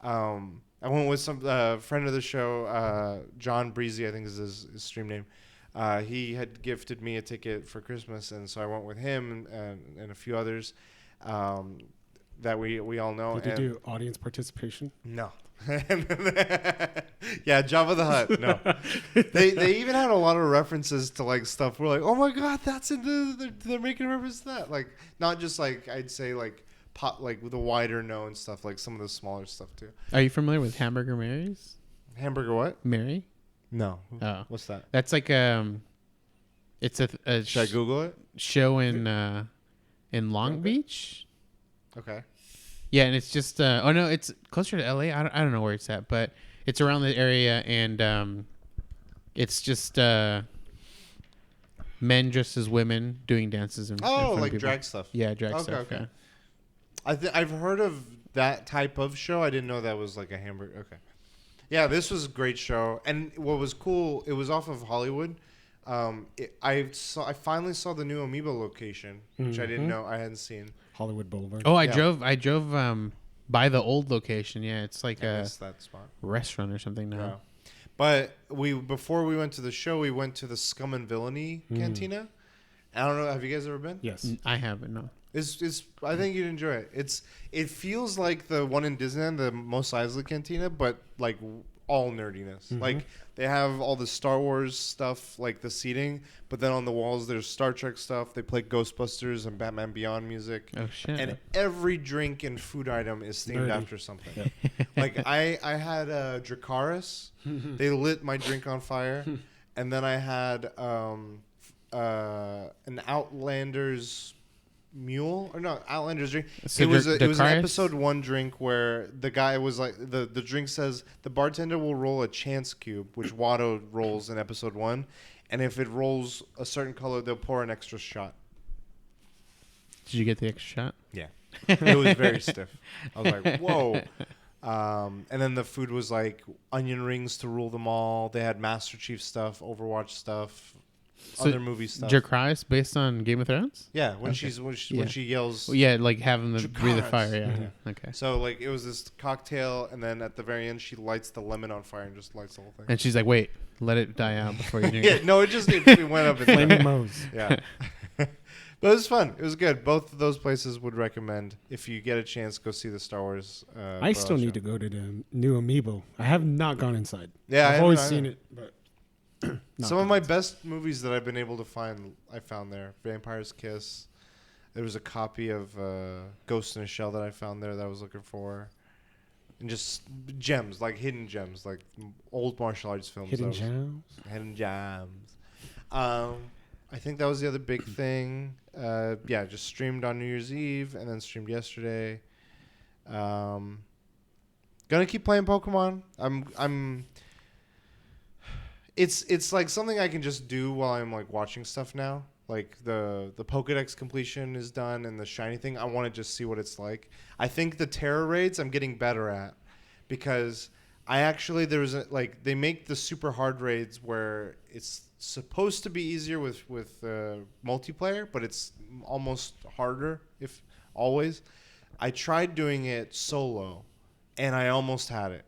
S1: I went with some friend of the show, John Breezy, I think is his stream name. He had gifted me a ticket for Christmas, and so I went with him and a few others that we all know.
S3: Did you do audience participation?
S1: No. Yeah, Jabba the Hutt. No. They even had a lot of references to like stuff. We're like, oh my god, that's they're making a reference to that. Like not just like I'd say like pop like with the wider known stuff, like some of the smaller stuff too.
S2: Are you familiar with Hamburger Mary's?
S1: Hamburger what?
S2: Mary?
S1: No.
S2: Oh.
S1: What's that?
S2: That's like it's a
S1: Should I Google it?
S2: show in Long Beach.
S1: Okay.
S2: Yeah, and it's just it's closer to LA. I don't know where it's at, but it's around the area, and it's just men dressed as women doing dances in front of
S1: like
S2: people.
S1: drag stuff.
S2: Yeah, drag stuff.
S1: Okay.
S2: Yeah.
S1: I've heard of that type of show. I didn't know that was like a hamburger. Okay. Yeah, this was a great show, and what was cool, it was off of Hollywood. I finally saw the new Amoeba location, which I didn't know I hadn't seen.
S3: Hollywood Boulevard.
S2: Oh, I drove by the old location. Yeah, it's like
S1: I
S2: a
S1: missed that spot.
S2: restaurant or something now.
S1: Yeah. But before we went to the show, we went to the Scum and Villainy Cantina. I don't know. Have you guys ever been?
S3: Yes.
S2: I haven't. No.
S1: It's. I think you'd enjoy it. It feels like the one in Disneyland, the Mos Eisley Cantina, but like all nerdiness. Like they have all the Star Wars stuff, like the seating, but then on the walls there's Star Trek stuff. They play Ghostbusters and Batman Beyond music.
S2: Oh shit.
S1: And every drink and food item is themed after something.
S3: Yep.
S1: Like I had Dracarys. They lit my drink on fire, and then I had an Outlander's mule or no Outlander's drink.
S2: So
S1: it was an
S2: Dracarys?
S1: episode 1 drink where the guy was like the drink says the bartender will roll a chance cube, which Watto rolls in episode 1, and if it rolls a certain color, they'll pour an extra shot.
S2: Did you get the extra shot?
S1: Yeah. It was very stiff. I was like, whoa. And then the food was like onion rings to rule them all. They had Master Chief stuff, Overwatch stuff,
S2: So
S1: other movie stuff.
S2: Dracarys based on Game of Thrones?
S1: Yeah, when
S2: Okay.
S1: when she yells.
S2: Well, yeah, like having them breathe the
S1: Dracarys.
S2: fire. Yeah.
S1: Mhm.
S2: Okay.
S1: So like it was this cocktail, and then at the very end she lights the lemon on fire and just lights the whole thing.
S2: And she's like, "Wait, let it die out before you drink."
S1: Yeah, no, it went up.
S3: Flaming Moe's.
S1: Yeah. But it was fun. It was good. Both of those places would recommend. If you get a chance, go see the Star Wars.
S3: I still need to go to the new Amiibo. I have not gone inside.
S1: Yeah,
S3: I've always seen it, but not
S1: some of
S3: gone
S1: my
S3: inside.
S1: best movies that I've been able to find, I found there. Vampire's Kiss. There was a copy of Ghost in a Shell that I found there that I was looking for. And just gems, like hidden gems, like old martial arts films.
S3: Hidden Gems.
S1: Hidden gems. I think that was the other big thing. Yeah, just streamed on New Year's Eve and then streamed yesterday. Gonna keep playing Pokemon. It's like something I can just do while I'm like watching stuff now. Like the Pokedex completion is done and the shiny thing. I want to just see what it's like. I think the Terror raids I'm getting better at because they make the super hard raids where it's supposed to be easier with multiplayer, but it's almost harder if always. I tried doing it solo, and I almost had it.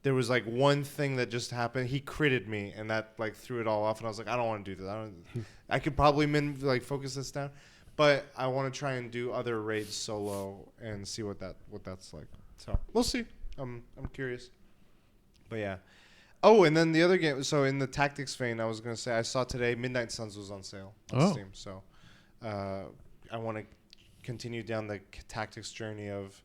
S1: There was like one thing that just happened. He critted me, and that like threw it all off. And I was like, I don't want to do this. I could probably focus this down, but I want to try and do other raids solo and see what that's like. So we'll see. I'm curious, but yeah. Oh, and then the other game. So in the tactics vein, I was gonna say I saw today Midnight Suns was on sale on Steam. So I want to continue down the tactics journey of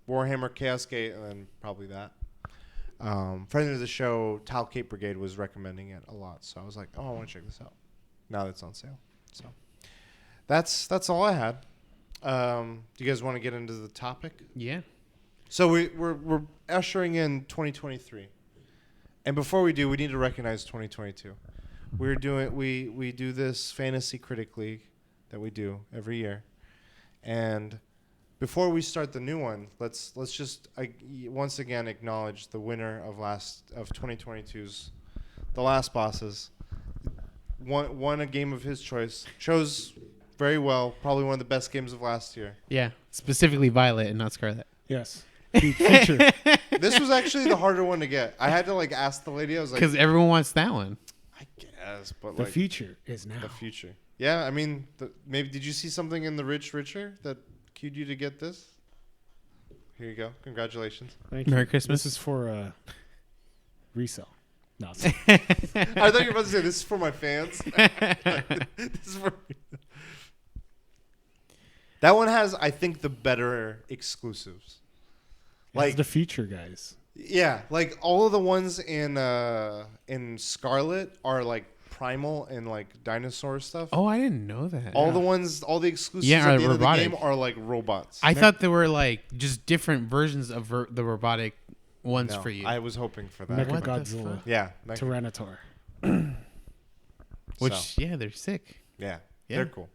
S1: Warhammer Chaos Gate, and then probably that. Friend of the show, Tal Cape Brigade, was recommending it a lot, so I was like, oh, I want to check this out. Now that it's on sale, so that's all I had. Do you guys want to get into the topic?
S2: Yeah.
S1: So we're ushering in 2023, and before we do, we need to recognize 2022. We do this Fantasy Critic League that we do every year, and before we start the new one, let's just once again acknowledge the winner of 2022's the last bosses. Won a game of his choice. Chose very well. Probably one of the best games of last year.
S2: Yeah. Specifically Violet and not Scarlet.
S3: Yes. Feature.
S1: This was actually the harder one to get. I had to ask the lady. I was like,
S2: because everyone wants that one.
S1: I guess, but
S3: The future is now.
S1: the future. Yeah, I mean, maybe did you see something in the Richer that cued you to get this? Here you go. Congratulations.
S3: Thank
S2: Merry
S3: you.
S2: Christmas.
S3: This is for resale. No.
S1: I thought you were about to say this is for my fans. This is for that one has, I think, the better exclusives.
S3: Like the future guys.
S1: Yeah, all of the ones in Scarlet are primal and dinosaur stuff.
S2: Oh, I didn't know that.
S1: All the exclusives
S2: Yeah,
S1: at the end
S2: robotic.
S1: of the game are robots.
S2: I thought there were just different versions of the robotic ones
S1: No,
S2: for you.
S1: I was hoping for that.
S3: Mecha
S2: What the
S3: Godzilla.
S2: fuck?
S1: Yeah.
S3: Tyrannosaur.
S2: Which they're sick.
S1: Yeah,
S2: Yeah.
S1: they're cool.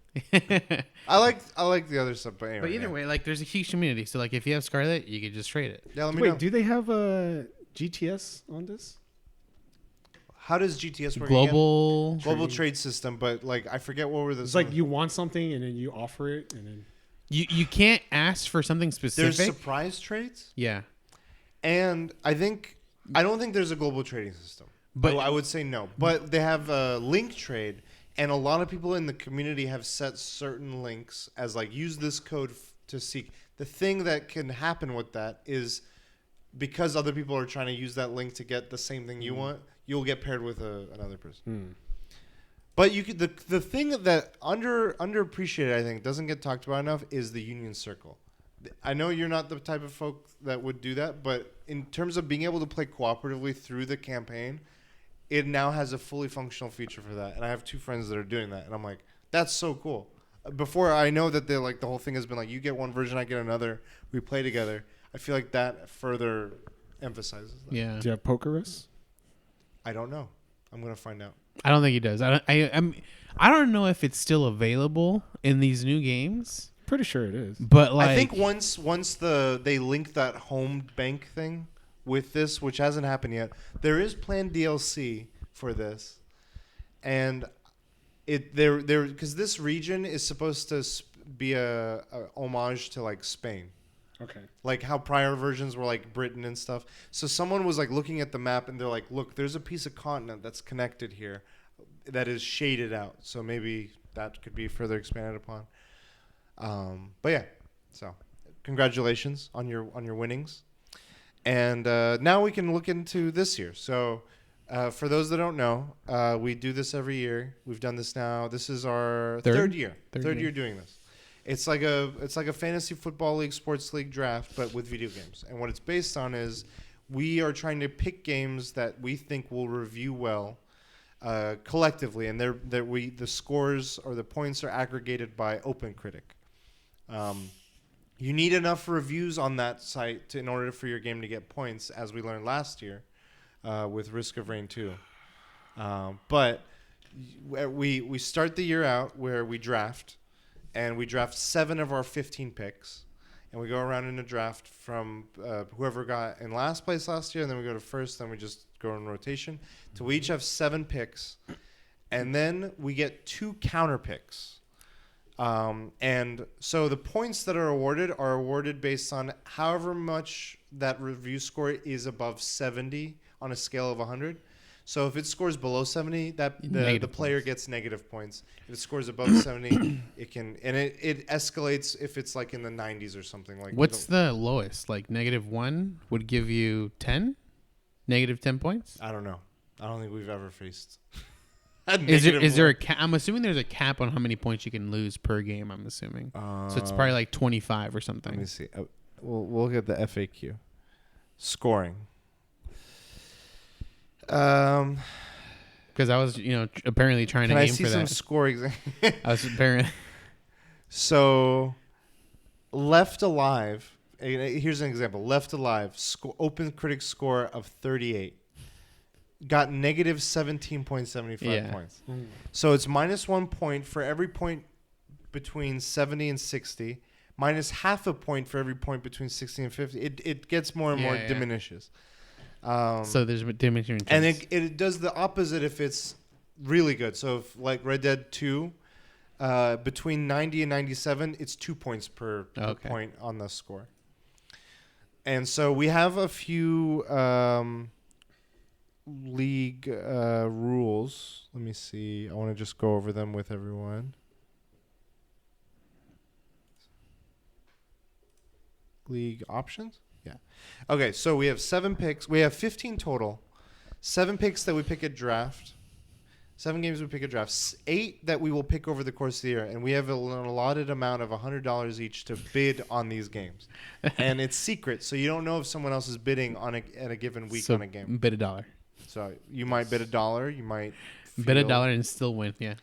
S1: I like the other stuff, but anyway.
S2: But either way, there's a huge community. So if you have Scarlet, you could just trade it.
S1: Yeah, let me
S3: Wait,
S1: know.
S3: do they have a GTS on this?
S1: How does GTS work again? Global trade system, but I forget what were the.
S3: It's you want something and then you offer it and then.
S2: You can't ask for something specific.
S1: There's surprise trades,
S2: Yeah.
S1: and I don't think there's a global trading system.
S2: But
S1: I would say no. But they have a link trade, and a lot of people in the community have set certain links as use this code to seek. The thing that can happen with that is because other people are trying to use that link to get the same thing you want, you'll get paired with another person. But you could, the thing that underappreciated, I think, doesn't get talked about enough is the Union Circle. I know you're not the type of folk that would do that, but in terms of being able to play cooperatively through the campaign, it now has a fully functional feature for that. And I have two friends that are doing that, and I'm like, that's so cool. Before, I know that they're the whole thing has been you get one version, I get another, we play together. I feel like that further emphasizes that.
S2: Yeah.
S3: Do you have Pokerus?
S1: I don't know. I'm gonna find out.
S2: I don't think he does. I don't know if it's still available in these new games.
S3: Pretty sure it is.
S2: But
S1: I think once they link that home bank thing with this, which hasn't happened yet, there is planned DLC for this, and because this region is supposed to be a homage to Spain.
S3: Okay.
S1: How prior versions were Britain and stuff. So someone was looking at the map and they're look, there's a piece of continent that's connected here that is shaded out. So maybe that could be further expanded upon. But yeah, so congratulations on your winnings. And now we can look into this year. So for those that don't know, we do this every year. We've done this now. This is our third year. Third year doing this. It's like a fantasy football league, sports league draft, but with video games. And what it's based on is we are trying to pick games that we think will review well collectively, and the scores or the points are aggregated by OpenCritic. You need enough reviews on that site in order for your game to get points, as we learned last year with Risk of Rain 2. But we start the year out where we draft. And we draft 7 of our 15 picks. And we go around in a draft from whoever got in last place last year. And then we go to first. Then we just go in rotation. So we each have 7 picks. And then we get 2 counter picks. And so the points that are awarded based on however much that review score is above 70 on a scale of 100. So if it scores below 70, that the
S2: Negative
S1: player
S2: points.
S1: gets negative points. If it scores above 70, it can, and it escalates if it's like in the 90s or something. Like
S2: What's the lowest? Like -1 would give you 10, -10 points.
S1: I don't know. I don't think we've ever faced.
S2: Is there a cap? I'm assuming there's a cap on how many points you can lose per game. I'm assuming. So it's probably like 25 or something.
S1: Let me see. We'll get the FAQ. Scoring.
S2: Because I was, apparently trying to
S1: Can I
S2: aim
S1: see
S2: for
S1: some
S2: that.
S1: score examples?
S2: I was apparently.
S1: So, Left Alive. Here's an example. Left Alive. Open critic score of 38. Got negative 17.75 points. So it's -1 point for every point between 70 and 60. Minus half a point for every point between 60 and 50. It gets more and more diminishes.
S2: So there's diminishing returns.
S1: And it does the opposite if it's really good. So if like Red Dead 2, between 90 and 97, it's 2 points per point on the score. And so we have a few league rules. Let me see. I want to just go over them with everyone. League options? Yeah. Okay, so we have 7 picks. We have 15 total. 7 picks that we pick at draft. 7 games we pick at draft. 8 that we will pick over the course of the year. And we have an allotted amount of $100 each to bid on these games. And it's secret, so you don't know if someone else is bidding on at a given week on a game.
S2: Bid $1.
S1: So you might bid $1. You might
S2: bid $1 and still win. Yeah.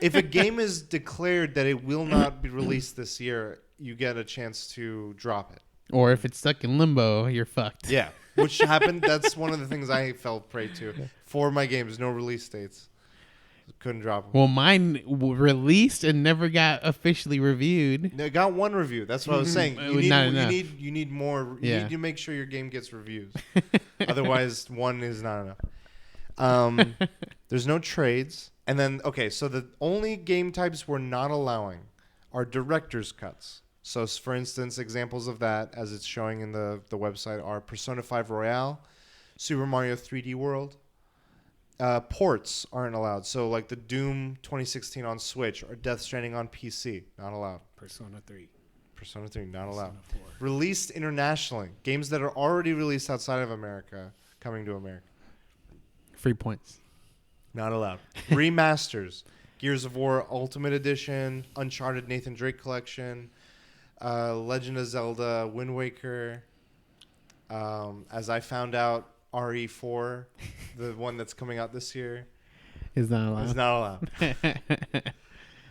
S1: If a game is declared that it will not be released this year, you get a chance to drop it.
S2: Or if it's stuck in limbo, you're fucked.
S1: Yeah, which happened. That's one of the things I fell prey to. 4 of my games, no release dates. Couldn't drop them.
S2: Well, mine released and never got officially reviewed.
S1: They got 1 review. That's what I was saying. You need more. You need to make sure your game gets reviews. Otherwise, 1 is not enough. There's no trades. And then, so the only game types we're not allowing are director's cuts. So, for instance, examples of that, as it's showing in the website, are Persona 5 Royale, Super Mario 3D World. Ports aren't allowed. So, like the Doom 2016 on Switch or Death Stranding on PC, not allowed.
S3: Persona 3,
S1: not allowed.
S3: Persona 4.
S1: Released internationally. Games that are already released outside of America, coming to America.
S2: Free points.
S1: Not allowed. Remasters. Gears of War Ultimate Edition, Uncharted Nathan Drake Collection, Legend of Zelda, Wind Waker. As I found out, RE4, the one that's coming out this year,
S2: is not allowed.
S1: Is not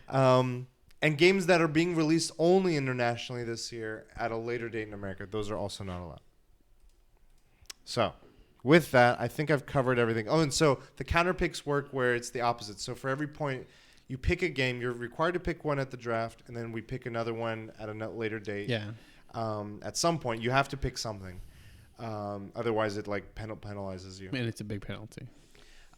S1: allowed. And games that are being released only internationally this year at a later date in America, those are also not allowed. So, with that, I think I've covered everything. Oh, and so the counter picks work where it's the opposite. So for every point you pick a game, you're required to pick one at the draft, and then we pick another one at a later date.
S2: Yeah.
S1: At some point, you have to pick something. Otherwise, it like penalizes you.
S2: And it's a big penalty.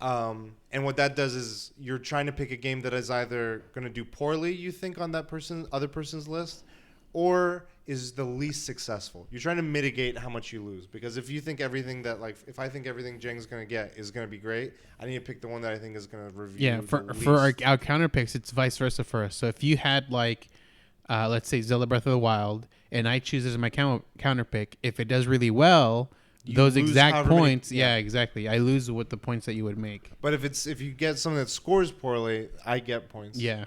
S1: And what that does is you're trying to pick a game that is either going to do poorly, you think, on that other person's list, or is the least successful. You're trying to mitigate how much you lose, because if you think everything that if I think everything Jeng's going to get is going to be great, I need to pick the one that I think is going to review.
S2: Yeah, for our counter picks, it's vice versa for us. So if you had let's say Zelda Breath of the Wild, and I choose as my counter pick, if it does really well, those exact points, exactly, I lose with the points that you would make.
S1: But if you get something that scores poorly, I get points.
S2: Yeah.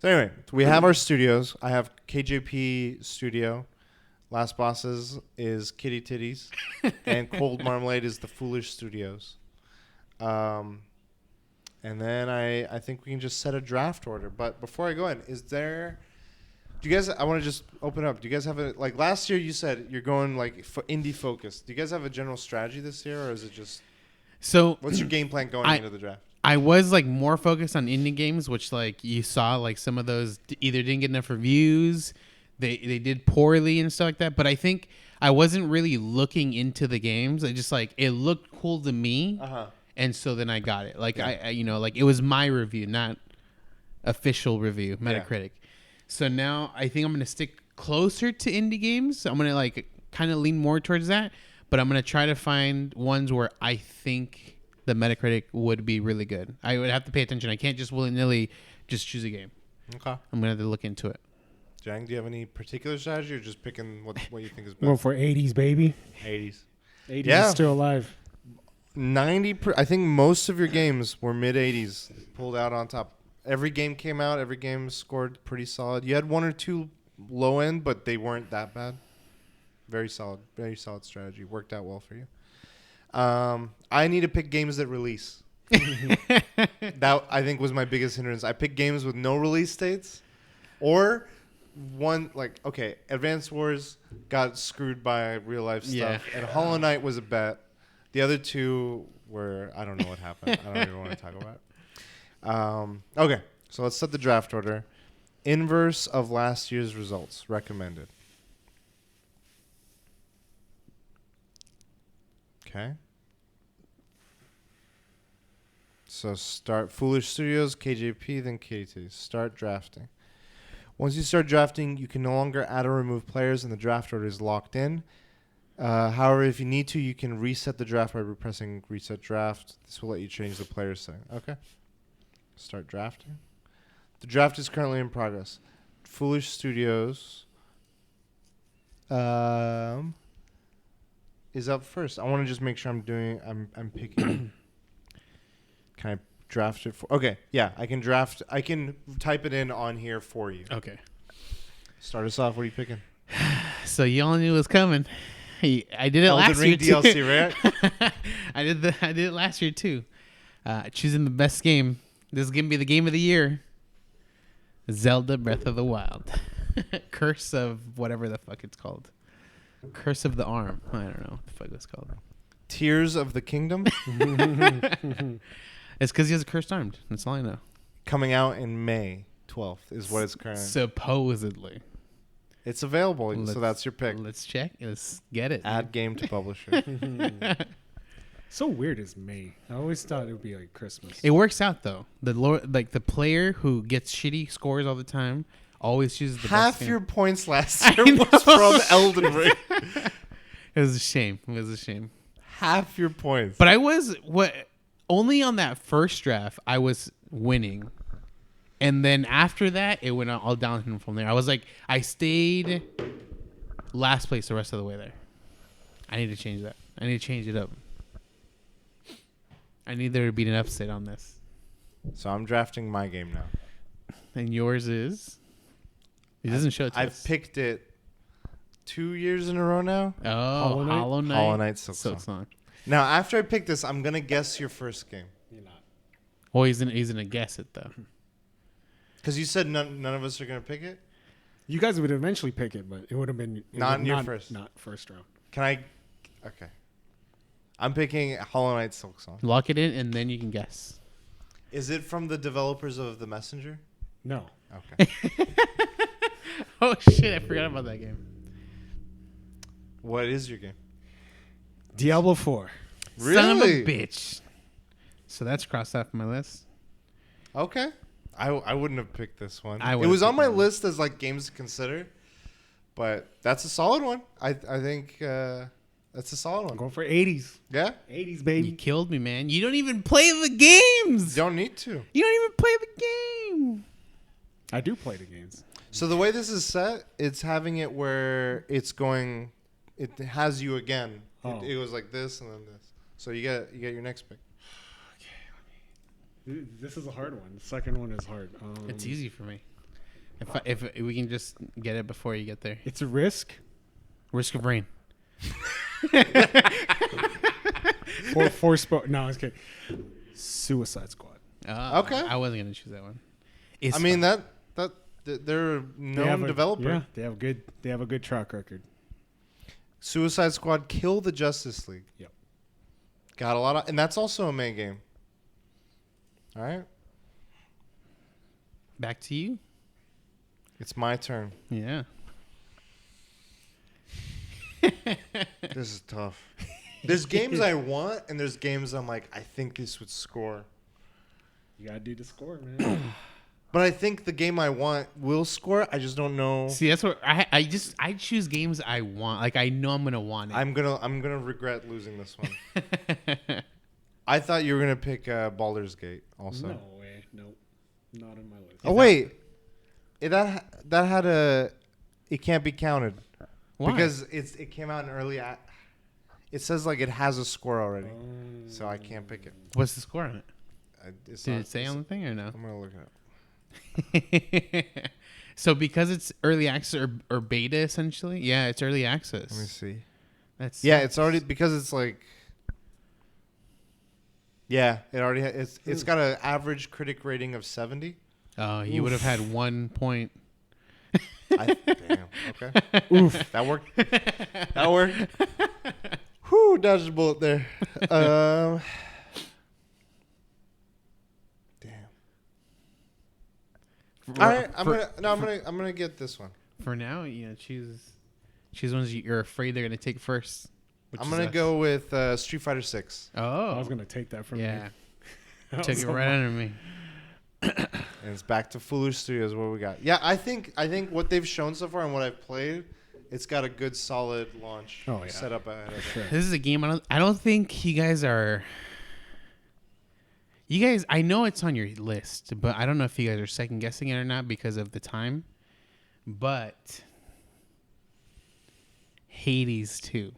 S1: So anyway, we have our studios. I have KJP Studio. Last Bosses is Kitty Titties. And Cold Marmalade is the Foolish Studios. And then I think we can just set a draft order. But before I go in, I want to just open up. Do you guys have last year you said you're going indie focused. Do you guys have a general strategy this year, or is it just...
S2: So
S1: what's your game plan going into the draft?
S2: I was more focused on indie games, which you saw some of those either didn't get enough reviews, they did poorly and stuff like that. But I think I wasn't really looking into the games. I just it looked cool to me, and so then I got it. It was my review, not official review, Metacritic. Yeah. So now I think I'm gonna stick closer to indie games. I'm gonna kind of lean more towards that. but I'm gonna try to find ones where I think the Metacritic would be really good. I would have to pay attention. I can't just willy nilly just choose a game.
S1: Okay.
S2: I'm gonna have to look into it.
S1: Jang, do you have any particular strategy, or just picking what you think is best?
S3: Going for 80s, baby.
S1: 80s.
S3: 80s
S1: Yeah.
S3: is still alive.
S1: 90. I think most of your games were mid 80s, pulled out on top. Every game came out. Every game scored pretty solid. You had one or two low end, but they weren't that bad. Very solid strategy. Worked out well for you. I need to pick games that release. That I think was my biggest hindrance. I picked games with no release dates, or one Advanced Wars got screwed by real life stuff, and Hollow Knight was a bet. The other two were I don't know what happened. I don't even want to talk about it. Okay, so let's set the draft order. Inverse of last year's results recommended. Okay. So start Foolish Studios, KJP, then KT. Start drafting. Once you start drafting, you can no longer add or remove players, and the draft order is locked in. However, if you need to, you can reset the draft by pressing Reset Draft. This will let you change the player setting. Okay. Start drafting. The draft is currently in progress. Foolish Studios is up first. I want to just make sure I'm picking. Can I draft it for? Okay, yeah, I can draft. I can type it in on here for you.
S2: Okay.
S1: Start us off. What are you picking?
S2: So y'all knew it was coming. I did it
S1: Elden
S2: last
S1: Ring
S2: year too.
S1: DLC, right?
S2: I did it last year too. Choosing the best game. This is gonna be the game of the year. Zelda Breath of the Wild. Curse of whatever the fuck it's called. Curse of the Arm. I don't know what the fuck it's called.
S1: Tears of the Kingdom.
S2: It's because he has a cursed arm. That's all I know.
S1: Coming out in May 12th is what it's currently.
S2: Supposedly.
S1: It's available, so that's your pick.
S2: Let's check. Let's get it.
S1: Add game to publisher.
S3: So weird is May. I always thought it would be like Christmas.
S2: It works out though. The player who gets shitty scores all the time always chooses the
S1: Half
S2: best game.
S1: your points last year was from Elden Ring.
S2: It was a shame. It was a shame.
S1: Half your points.
S2: But I was only on that first draft I was winning. And then after that it went all downhill from there. I stayed last place the rest of the way there. I need to change that. I need to change it up. I need there to be an upset on this.
S1: So I'm drafting my game now.
S2: And yours is? It doesn't show it to
S1: I've
S2: us.
S1: picked it 2 years in a row now.
S2: Oh,
S3: Hollow Knight?
S1: Hollow Knight Silk Song. Now, after I pick this, I'm going to guess your first game.
S3: You're not.
S2: Well, he's gonna guess it though.
S1: Because you said none of us are going to pick it?
S3: You guys would eventually pick it, but it would have been
S1: Not in your first.
S3: Not first round.
S1: Can I? Okay. I'm picking Hollow Knight Silk Song.
S2: Lock it in, and then you can guess.
S1: Is it from the developers of The Messenger?
S3: No.
S1: Okay.
S2: Oh shit! I forgot about that game.
S1: What is your game?
S3: Diablo 4.
S2: Son of a
S1: Really?
S2: bitch. So that's crossed off my list.
S1: Okay. I wouldn't have picked this one.
S2: I
S1: It
S2: would've
S1: was on
S2: picked
S1: my
S2: that one.
S1: list as like games to consider, but that's a solid one. I think that's a solid
S3: I'm
S1: one.
S3: going for 80s.
S1: Yeah.
S3: 80s,
S2: You
S3: baby.
S2: killed me, man. You don't even play the games.
S1: You don't need to.
S2: You don't even play the game.
S3: I do play the games.
S1: So the way this is set, it's having it where it's going. It has you again.
S3: Oh.
S1: It goes like this and then this. So you get your next pick.
S3: This is a hard one. The second one is hard.
S2: It's easy for me. If we can just get it before you get there.
S3: It's a risk.
S2: Risk of Rain.
S3: No, I was kidding. Suicide Squad.
S1: Okay.
S2: I wasn't gonna choose that one.
S1: I mean that they're a known developer.
S3: Yeah, they have a good track record.
S1: Suicide Squad Kill the Justice League.
S3: Yep.
S1: Got a lot of, and that's also a main game. All right.
S2: Back to you.
S1: It's my turn.
S2: Yeah.
S1: This is tough. There's games I want, and there's games I'm like, I think this would score.
S3: You gotta do the score, man.
S1: But I think the game I want will score. I just don't know.
S2: See, that's what I choose games I want. Like I know I'm gonna want it.
S1: I'm gonna regret losing this one. I thought you were gonna pick Baldur's Gate also.
S3: No way. Nope. Not on my list.
S1: Oh wait, that had a. It can't be counted.
S2: Why?
S1: Because it came out in early. It says like it has a score already, so I can't pick it.
S2: What's the score on it? Did it say on the thing or no?
S1: I'm gonna look it up.
S2: So because it's early access or beta essentially, yeah, it's early access.
S1: Let me see. It's already because it's like. Yeah, it already it's got an average critic rating of 70.
S2: Oh, you would have had 1 point.
S1: Damn. Okay. Oof. That worked. That worked. Whew, dodged a bullet there. Damn. All right, I'm gonna get this one.
S2: For now, choose ones you're afraid they're gonna take first.
S1: I'm gonna go with Street Fighter 6.
S2: Oh,
S3: I was gonna take that from you.
S2: yeah. Took it right under me.
S1: And it's back to Foolish Studios. What we got? Yeah, I think what they've shown so far and what I've played, it's got a good solid launch set up ahead of it.
S2: This is a game I don't think you guys are. You guys, I know it's on your list, but I don't know if you guys are second guessing it or not because of the time. But Hades 2.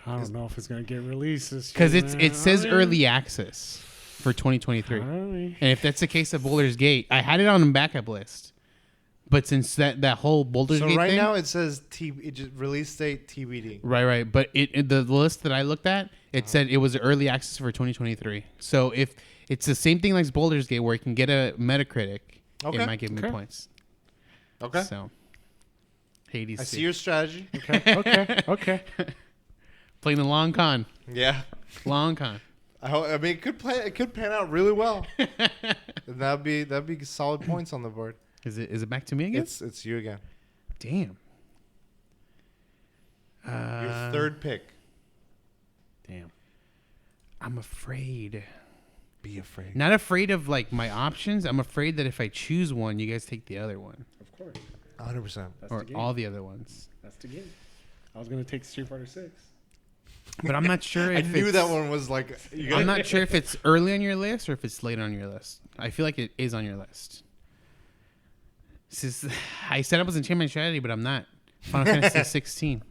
S3: I don't know if it's gonna get released this year.
S2: Because it says early access for 2023. And if that's the case of Baldur's Gate, I had it on the backup list. But since that whole Baldur's Gate
S1: right
S2: thing,
S1: now it says release date TBD.
S2: Right. But the list that I looked at, it said it was early access for 2023. So if it's the same thing like Baldur's Gate where you can get a Metacritic, it might give me points.
S1: Okay.
S2: So Hades.
S1: I see your strategy.
S3: Okay.
S2: Playing the long con.
S1: Yeah.
S2: Long con.
S1: I mean, it could pan out really well. That'd be solid points on the board.
S2: Is it back to me again?
S1: It's you again.
S2: Damn.
S1: Your third pick.
S3: Damn.
S2: I'm afraid.
S1: Be afraid.
S2: Not afraid of like my options. I'm afraid that if I choose one, you guys take the other one.
S3: Of course.
S1: 100%.
S2: Or all the other ones.
S3: That's the game. I was gonna take Street Fighter 6.
S2: But I'm not sure if
S1: I knew that one was like.
S2: I'm not sure if it's early on your list or if it's late on your list. I feel like it is on your list. I said I was in Champion Strategy, but I'm not. Final Fantasy 16.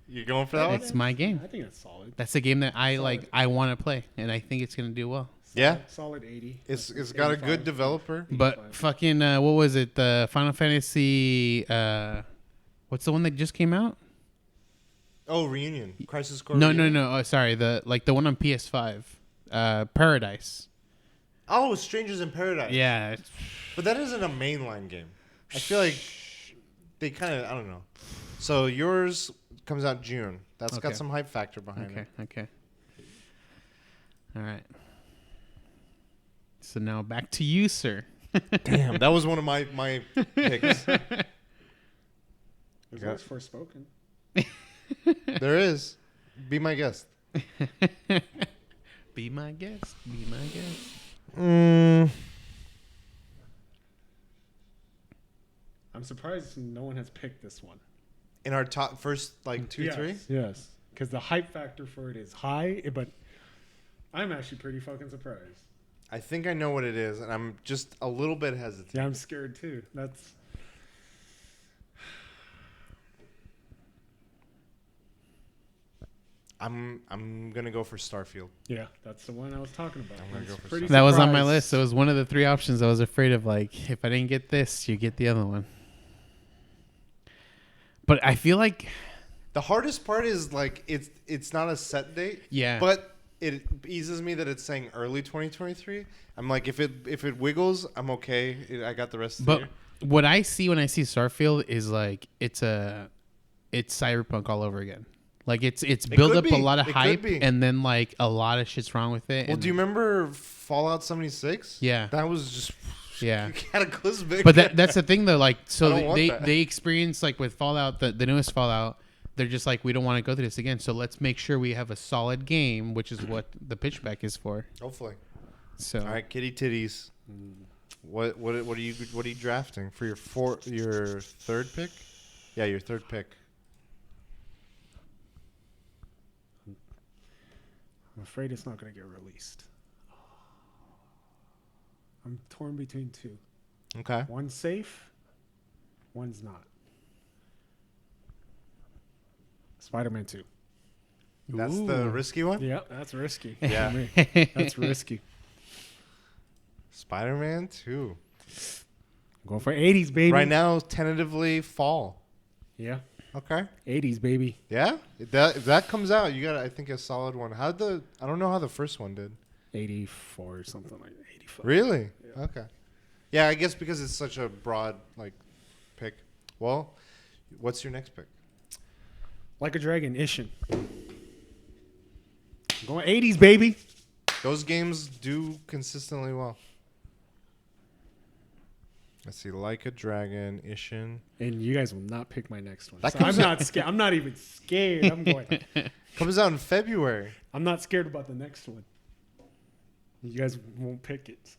S1: You going for that one?
S2: It's my game.
S3: I think that's solid.
S2: That's a game that I like. I want to play, and I think it's gonna do well.
S1: Yeah.
S3: Solid 80.
S1: It's got a good developer.
S2: But fucking, what was it? The Final Fantasy. What's the one that just came out?
S1: Oh, Reunion. Crisis Core.
S2: No.
S1: Reunion?
S2: Oh, sorry. The one on PS5. Paradise.
S1: Oh, Strangers in Paradise.
S2: Yeah.
S1: But that isn't a mainline game. I feel like they kind of, I don't know. So yours comes out June. That's got some hype factor behind it.
S2: Okay. All right. So now back to you, sir.
S1: Damn, that was one of my picks.
S3: There's always Forspoken.
S1: There is. Be my guest.
S2: Be my guest. Be my guest.
S3: I'm surprised no one has picked this one.
S1: In our top first, like, 2-3?
S3: Yes. Because the hype factor for it is high, but I'm actually pretty fucking surprised.
S1: I think I know what it is, and I'm just a little bit hesitant.
S3: Yeah, I'm scared too.
S1: I'm gonna go for Starfield.
S3: Yeah, that's the one I was talking about.
S1: I'm gonna go for
S3: pretty
S2: That was on my
S3: surprised.
S2: list. So it was one of the three options I was afraid of. Like, if I didn't get this, you get the other one. But I feel like
S1: The hardest part is like it's not a set date.
S2: Yeah.
S1: But it eases me that it's saying early 2023. I'm like, if it wiggles, I'm okay. I got the rest of the year.
S2: But what I see when I see Starfield is like it's Cyberpunk all over again. Like it's built up a lot of hype, and then like a lot of shit's wrong with it.
S1: Well, do you remember Fallout 76?
S2: Yeah,
S1: that was just cataclysmic.
S2: But that's the thing though. Like, so they experience like with Fallout, the newest Fallout. They're just like, we don't want to go through this again. So let's make sure we have a solid game, which is what the pitchback is for.
S1: Hopefully.
S2: So
S1: all right, kitty titties. What are you drafting for your third pick? Yeah, your third pick.
S3: I'm afraid it's not going to get released. I'm torn between two.
S1: Okay.
S3: One's safe, one's not. Spider-Man 2.
S1: That's the risky one?
S3: Yeah, that's risky.
S1: Yeah.
S3: For me. That's risky.
S1: Spider-Man 2.
S3: Going for 80s, baby.
S1: Right now, tentatively fall.
S3: Yeah.
S1: Okay.
S3: 80s, baby.
S1: Yeah? If that comes out, you got, I think, a solid one. I don't know how the first one did.
S3: 84 or something like that. 85.
S1: Really?
S3: Yeah.
S1: Okay. Yeah, I guess because it's such a broad, pick. Well, what's your next pick?
S3: Like a Dragon, Ishin. Going 80s, baby.
S1: Those games do consistently well. Let's see. Like a Dragon, Ishin.
S3: And you guys will not pick my next one.
S1: That
S3: So
S1: comes
S3: I'm not scared. I'm not even scared. I'm going.
S1: Comes out in February.
S3: I'm not scared about the next one. You guys won't pick it.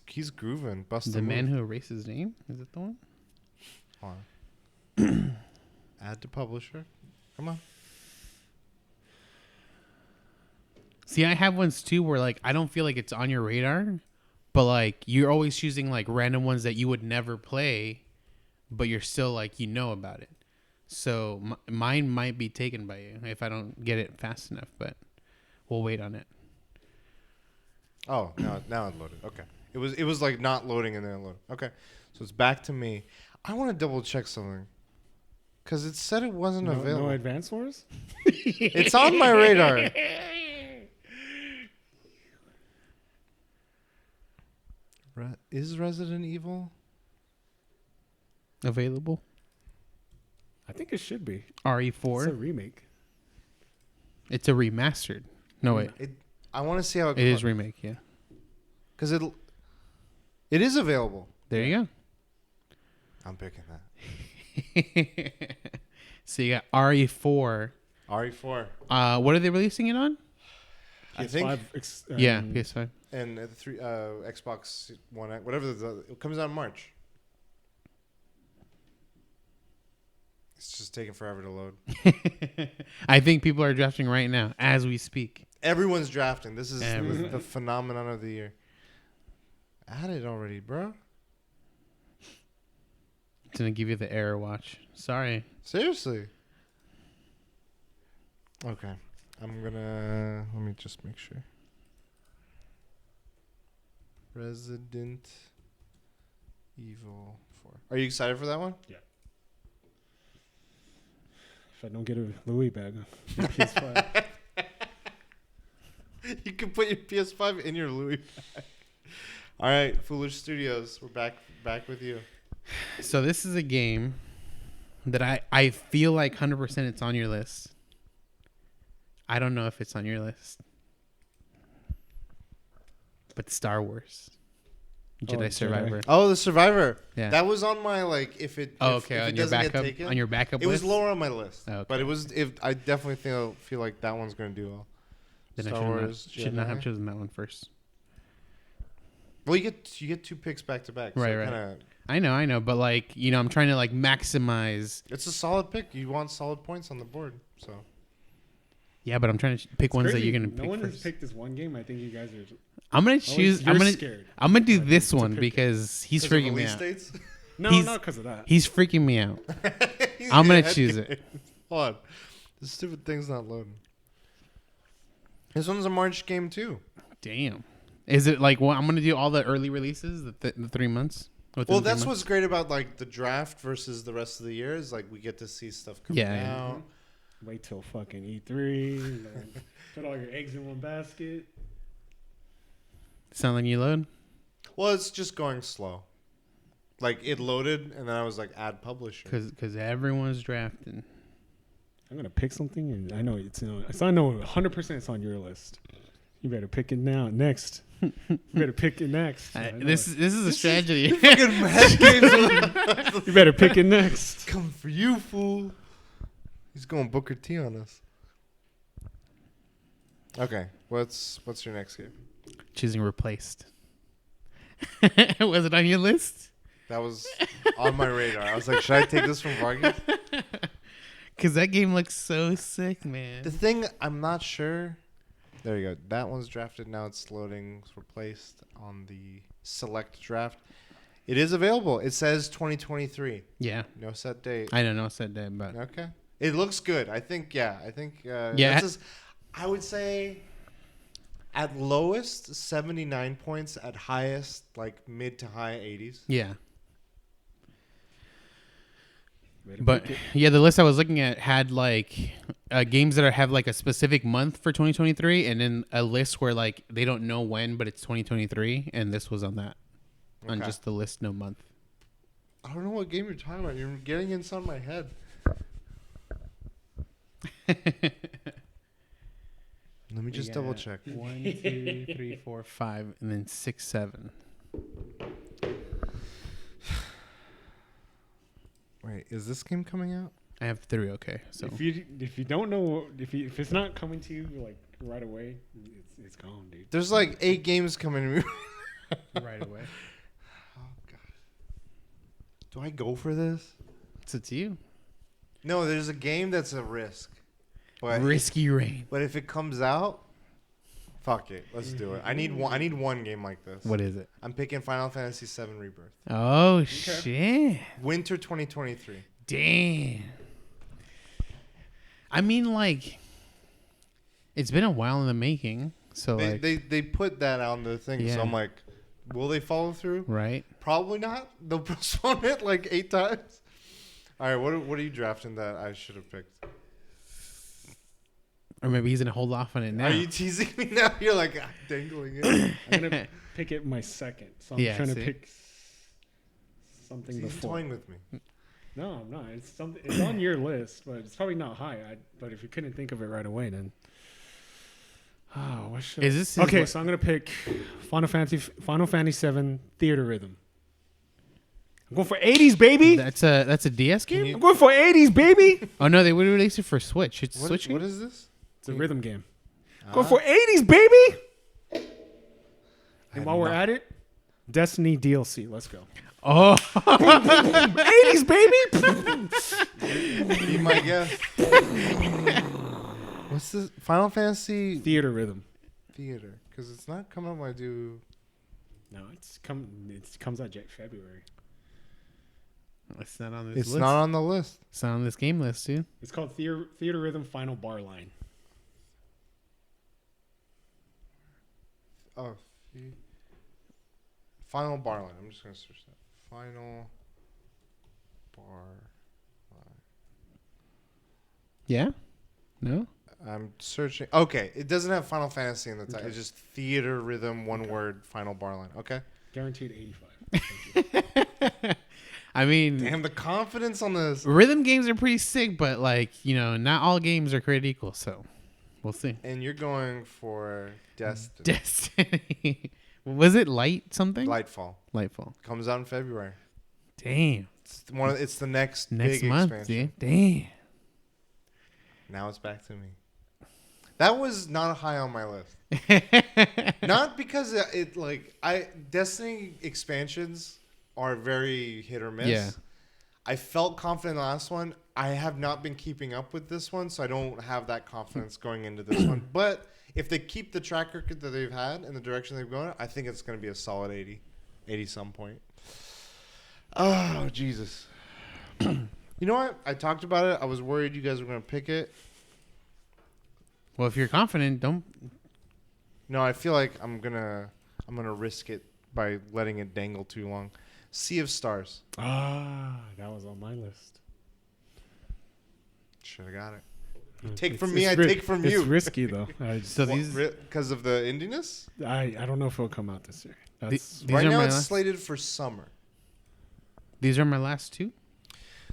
S1: He's grooving. Busting.
S2: The Man Who Erased His Name? Is it the one?
S1: Hold on. Add to publisher. Come on.
S2: See, I have ones too where I don't feel like it's on your radar, but you're always choosing random ones that you would never play, but you're still about it. So mine might be taken by you if I don't get it fast enough, but we'll wait on it.
S1: Oh, now it loaded. Okay. It was not loading and then it loaded. Okay. So it's back to me. I want to double check something. Because it said it wasn't available.
S3: No Advance Wars?
S1: It's on my radar. Is Resident Evil
S2: Available?
S3: I think it should be.
S2: RE4?
S3: It's a remake.
S2: It's a remastered. No, wait.
S1: I want to see how
S2: It is remake, yeah.
S1: Because it is available.
S2: There you go.
S1: I'm picking that.
S2: So you got RE4.
S1: RE4.
S2: What are they releasing it on?
S1: I think.
S2: Yeah, PS5.
S1: And the Xbox One, whatever. It comes out in March. It's just taking forever to load.
S2: I think people are drafting right now as we speak.
S1: Everyone's drafting. This is the phenomenon of the year. Add it already, bro.
S2: It's going to give you the error watch. Sorry.
S1: Seriously. Okay. Let me just make sure. Resident Evil 4. Are you excited for that one?
S3: Yeah. If I don't get a Louis bag on PS5.
S1: You can put your PS5 in your Louis bag. All right, Foolish Studios, we're back with you.
S2: So this is a game that I feel like 100% it's on your list. I don't know if it's on your list. But Star Wars. Jedi Survivor.
S1: Oh, the Survivor.
S2: Yeah.
S1: That was on my if it if
S2: on
S1: it
S2: your
S1: doesn't get
S2: backup
S1: taken,
S2: on your backup
S1: it
S2: list.
S1: was lower on my list.
S2: Oh, okay.
S1: But it was I definitely feel like that one's going to do well.
S2: Then
S1: Star
S2: I
S1: Wars
S2: should not have
S1: Jedi.
S2: chosen that one first.
S1: Well, you get two picks back to back.
S2: Right.
S1: Kinda,
S2: I know, but I'm trying to maximize.
S1: it's a solid pick. You want solid points on the board, so.
S2: Yeah, but I'm trying to pick ones that you're gonna pick
S3: No one
S2: first.
S3: has picked this one game. I think you guys are.
S2: I'm gonna choose.
S3: You're scared.
S2: I'm gonna do this
S3: to
S2: one
S3: pick
S2: because he's
S1: 'Cause of
S2: freaking me
S1: release
S2: out.
S1: dates?
S3: No,
S2: He's-
S3: not because of that.
S2: He's freaking me out.
S1: He's
S2: I'm gonna
S1: getting
S2: choose
S1: head
S2: it.
S1: games. Hold on. This stupid thing's not loading. This one's a March game too.
S2: Damn. Is it I'm gonna do all the early releases, the 3 months? Within
S1: Well,
S2: 3
S1: that's
S2: months?
S1: what's great about the draft versus the rest of the year is we get to see stuff coming
S2: Yeah.
S1: out.
S3: Wait till fucking E3. And then put all your eggs in one basket.
S2: Sound like you load?
S1: Well, it's just going slow. It loaded, and then I was add publisher.
S2: Because everyone's drafting.
S3: I'm gonna pick something, and I know it's. I know 100% it's on your list. You better pick it now. Next. You better pick it next.
S2: This is a strategy.
S1: Fucking head games.
S3: You better pick it next.
S1: Come for you, fool. He's going Booker T on us. Okay. What's your next game?
S2: Choosing Replaced. Was it on your list?
S1: That was on my radar. I was like, should I take this from Vargas?
S2: Because that game looks so sick, man.
S1: The thing, I'm not sure. There you go. That one's drafted. Now it's loading. It's replaced on the select draft. It is available. It says 2023.
S2: Yeah.
S1: No set date.
S2: I don't know, said that, but
S1: Okay. It looks good. I think, yeah.
S2: Yeah.
S1: I would say at lowest, 79 points. At highest, like mid to high 80s.
S2: yeah. But yeah, the list I was looking at had like games that have like a specific month for 2023, and then a list where like they don't know when, but it's 2023, and this was on that, on
S1: Okay.
S2: just the list, no month.
S1: I don't know what game you're talking about. You're getting inside my head. Let me just double check.
S2: 1, 2, 3, 4, 5, and then 6, 7.
S1: Wait, is this game coming out?
S2: I have 3. Okay, so
S3: if you don't know if it's not coming to you like right away, it's gone, dude.
S1: There's like 8 games coming to me.
S2: right away.
S1: Oh god. Do I go for this?
S2: It's up to you.
S1: No, there's a game that's a risk. But
S2: Risky rain.
S1: But if it comes out, fuck it. Let's do it. I need one game like this.
S2: What is it?
S1: I'm picking Final Fantasy VII Rebirth.
S2: Oh shit!
S1: Winter 2023.
S2: Damn. I mean, like, it's been a while in the making. So
S1: They put that on the thing,
S2: Yeah.
S1: so I'm like, will they follow through?
S2: right?
S1: Probably not. They'll postpone it like 8 times. All right, what are you drafting that I should have picked?
S2: Or maybe he's gonna hold off on it now.
S1: Are you teasing me now? You're like dangling it.
S3: I'm gonna pick it my second, so I'm
S2: Yeah,
S3: trying to
S2: see?
S3: pick something
S1: He's
S3: before.
S1: toying with me.
S3: No, I'm not. It's something. It's on your list, but it's probably not high. But if you couldn't think of it right away, then what should?
S2: Is this his
S3: okay?
S2: li-
S3: So I'm gonna pick Final Fantasy VII Theater Rhythm. I'm going for 80s, baby.
S2: That's a DS game.
S3: I'm going for 80s, baby.
S2: Oh no, they would release it for Switch. It's a Switch game.
S1: What is this?
S3: It's a rhythm game.
S1: Ah.
S3: Going for 80s, baby. And while we're at it, Destiny DLC. Let's go.
S2: Oh,
S3: 80s, baby.
S1: Be my guest. What's this? Final Fantasy
S3: Theater Rhythm.
S1: Theater. Because it's not coming up when I do.
S3: No, it comes out February.
S2: it's not on this
S1: It's
S2: list.
S1: not on the list.
S2: It's not on this game list, dude.
S3: It's called Theater Rhythm Final Bar Line.
S1: Oh, Final Bar Line. I'm just going to search that. Final Bar Line.
S2: Yeah. No.
S1: I'm searching. Okay, it doesn't have Final Fantasy in the title.
S3: Okay.
S1: It's just Theater Rhythm, one word, Final Bar Line. Okay.
S3: Guaranteed 85.
S2: I mean,
S1: Damn, the confidence on this.
S2: rhythm games are pretty sick, but like not all games are created equal. So we'll see.
S1: And you're going for Destiny.
S2: Destiny. Was it Light something?
S1: Lightfall.
S2: Lightfall.
S1: Comes out in February.
S2: Damn.
S1: It's the next
S2: Next
S1: big
S2: month,
S1: expansion.
S2: dude. Damn.
S1: Now it's back to me. That was not high on my list. Not because Destiny expansions are very hit or miss.
S2: Yeah.
S1: I felt confident in the last one. I have not been keeping up with this one, so I don't have that confidence going into this one. But if they keep the track record that they've had and the direction they've gone, I think it's going to be a solid 80 some point. Oh, Jesus. You know what? I talked about it. I was worried you guys were going to pick it.
S2: Well, if you're confident, don't.
S1: No, I feel like I'm gonna risk it by letting it dangle too long. Sea of Stars.
S3: That was on my list.
S1: Should have got it. You take from
S3: It's
S1: me, I take from you.
S3: It's risky though.
S2: So these
S1: Because of the indiness?
S3: I don't know if it'll come out this year. That's
S2: These
S1: Right
S2: are
S1: now
S2: my
S1: it's
S2: last-
S1: slated for summer.
S2: These are my last two.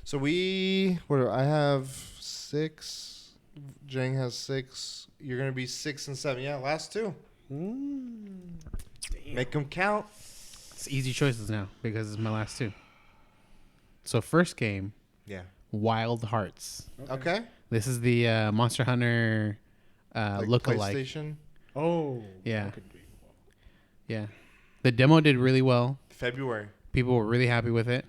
S1: So I have 6. Jang has 6. You're going to be 6 and 7. Yeah, last 2. Make them count.
S2: It's easy choices now because it's my last two. So first game,
S1: Yeah.
S2: Wild Hearts.
S1: Okay.
S2: This is the Monster Hunter
S1: Like
S2: look-alike.
S1: PlayStation.
S3: Oh.
S2: Yeah.
S3: That could be.
S2: Yeah. The demo did really well.
S1: February.
S2: People were really happy with it.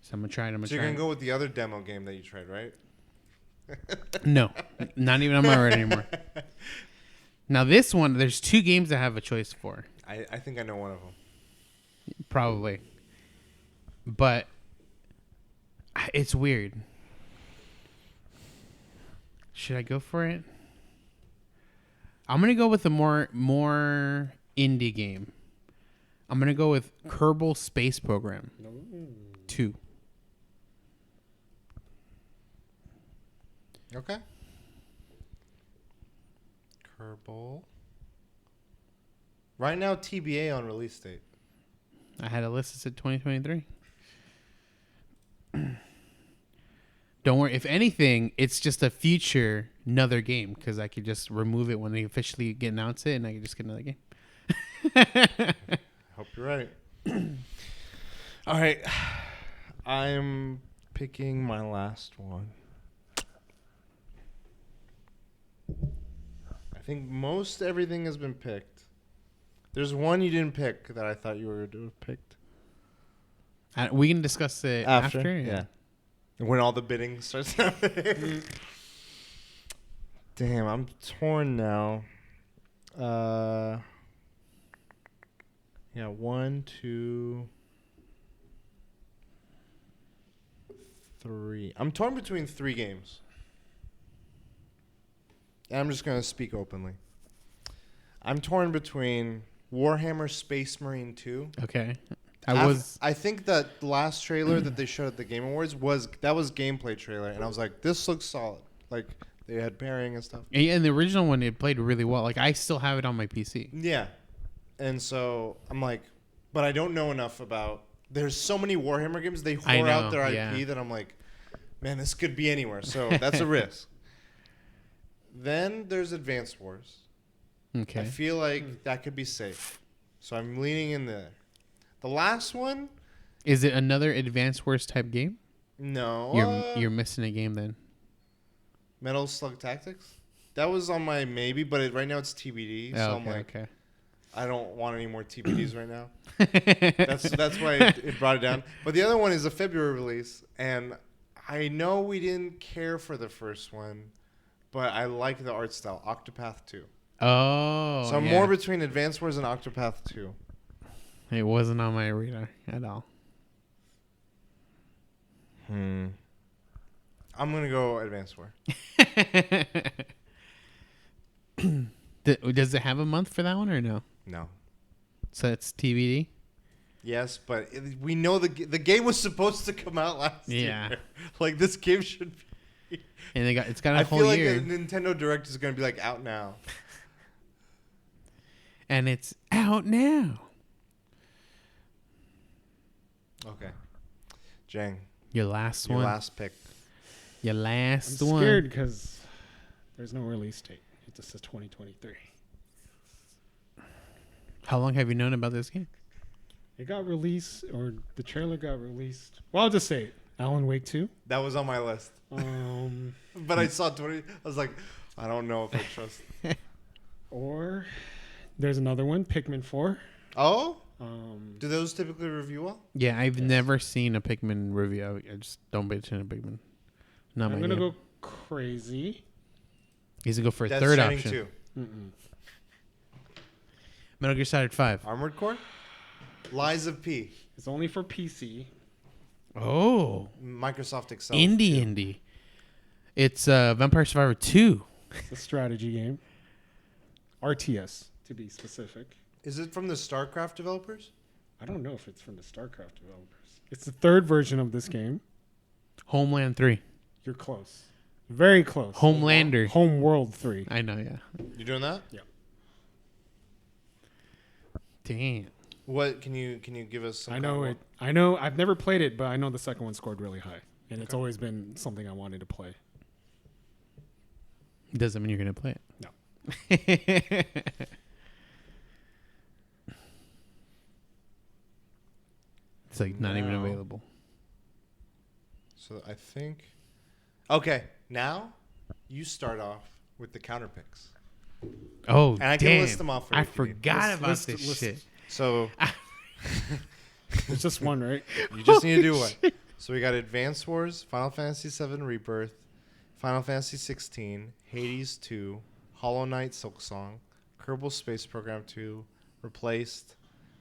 S2: So I'm gonna try it.
S1: So you're gonna go with the other demo game that you tried, right?
S2: No, not even on my radar anymore. Now this one, there's 2 games I have a choice for.
S1: I think I know one of them.
S2: Probably. But it's weird. Should I go for it? I'm going to go with a more indie game. I'm going to go with Kerbal Space Program 2.
S1: Okay. Kerbal. Right now, TBA on release date.
S2: I had a list that said 2023. Don't worry. If anything, it's just a future another game because I could just remove it when they officially announce it, and I could just get another game.
S1: Hope you're right. All right. I'm picking my last one. I think most everything has been picked. There's one you didn't pick that I thought you were going to have picked.
S2: We can discuss it after.
S1: Yeah. When all the bidding starts happening. Damn, I'm torn now. Yeah, 1, 2, 3. I'm torn between 3 games. And I'm just going to speak openly. I'm torn between Warhammer Space Marine 2.
S2: Okay.
S1: I think that the last trailer that they showed at the Game Awards was gameplay trailer, and I was like, this looks solid. Like they had pairing and stuff.
S2: And the original one, it played really well. Like I still have it on my PC.
S1: Yeah, and so I'm like, but I don't know enough about. There's so many Warhammer games they whore out their IP that I'm like, man, this could be anywhere. So that's a risk. Then there's Advanced Wars.
S2: Okay.
S1: I feel like that could be safe, so I'm leaning in there. The last one,
S2: is it another Advanced Wars type game?
S1: No.
S2: You're missing a game then.
S1: Metal Slug Tactics? That was on my maybe, but right now it's TBD. So I'm like, I don't want any more TBDs right now. That's why it brought it down. But the other one is a February release, and I know we didn't care for the first one, but I like the art style. Octopath 2.
S2: Oh.
S1: So I'm more between Advanced Wars and Octopath 2.
S2: It wasn't on my radar at all.
S1: I'm gonna go Advanced War.
S2: Does it have a month for that one or no?
S1: No.
S2: So it's TBD?
S1: Yes, but we know the game was supposed to come out last year. Like this game should be.
S2: And it's got a whole year.
S1: I feel like a Nintendo Direct is gonna be like out now.
S2: And it's out now.
S1: Okay. Jang.
S2: Your last
S1: Your
S2: one.
S1: last pick.
S2: Your last
S3: I'm
S2: one.
S3: scared because there's no release date. It just says 2023.
S2: How long have you known about this game?
S3: It got released, or the trailer got released. Well, I'll just say it. Alan Wake 2.
S1: That was on my list. But I saw 20. I was like, I don't know if I trust.
S3: Or there's another one, Pikmin 4.
S1: Oh? Do those typically review well?
S2: Yeah, I've never seen a Pikmin review. I just don't pay attention to Pikmin. Not
S3: I'm
S2: my
S3: going to
S2: game.
S3: go crazy.
S2: He's going to go for a
S1: Death
S2: third
S1: Stranding
S2: option.
S1: 2.
S2: Metal Gear Solid 5.
S1: Armored Core? Lies of P.
S3: It's only for PC.
S2: Oh.
S1: Microsoft Excel.
S2: Indie. It's Vampire Survivor 2.
S3: It's a strategy game. RTS, to be specific.
S1: Is it from the StarCraft developers?
S3: I don't know if it's from the StarCraft developers. It's the third version of this game.
S2: Homeland 3.
S3: You're close. Very close.
S2: Homelander.
S3: Homeworld 3.
S2: I know, yeah.
S1: You doing that?
S3: Yeah.
S2: Damn.
S1: What can you give us some
S3: I know
S1: kind
S3: it. I know I've never played it, but I know the second one scored really high. And it's always been something I wanted to play.
S2: Doesn't mean you're going to play it.
S3: No.
S2: It's like not even
S1: No.
S2: available.
S1: So I think. Okay, now you start off with the counter picks.
S2: Oh,
S1: And I
S2: damn.
S1: can list them off for you
S2: I
S1: if you need.
S2: forgot about
S3: List-
S2: this
S3: list-
S2: shit.
S1: So
S3: It's just one, right?
S1: you just need to do one. So we got Advance Wars, Final Fantasy VII Rebirth, Final Fantasy 16, Hades 2, Hollow Knight Silksong, Kerbal Space Program 2, Replaced,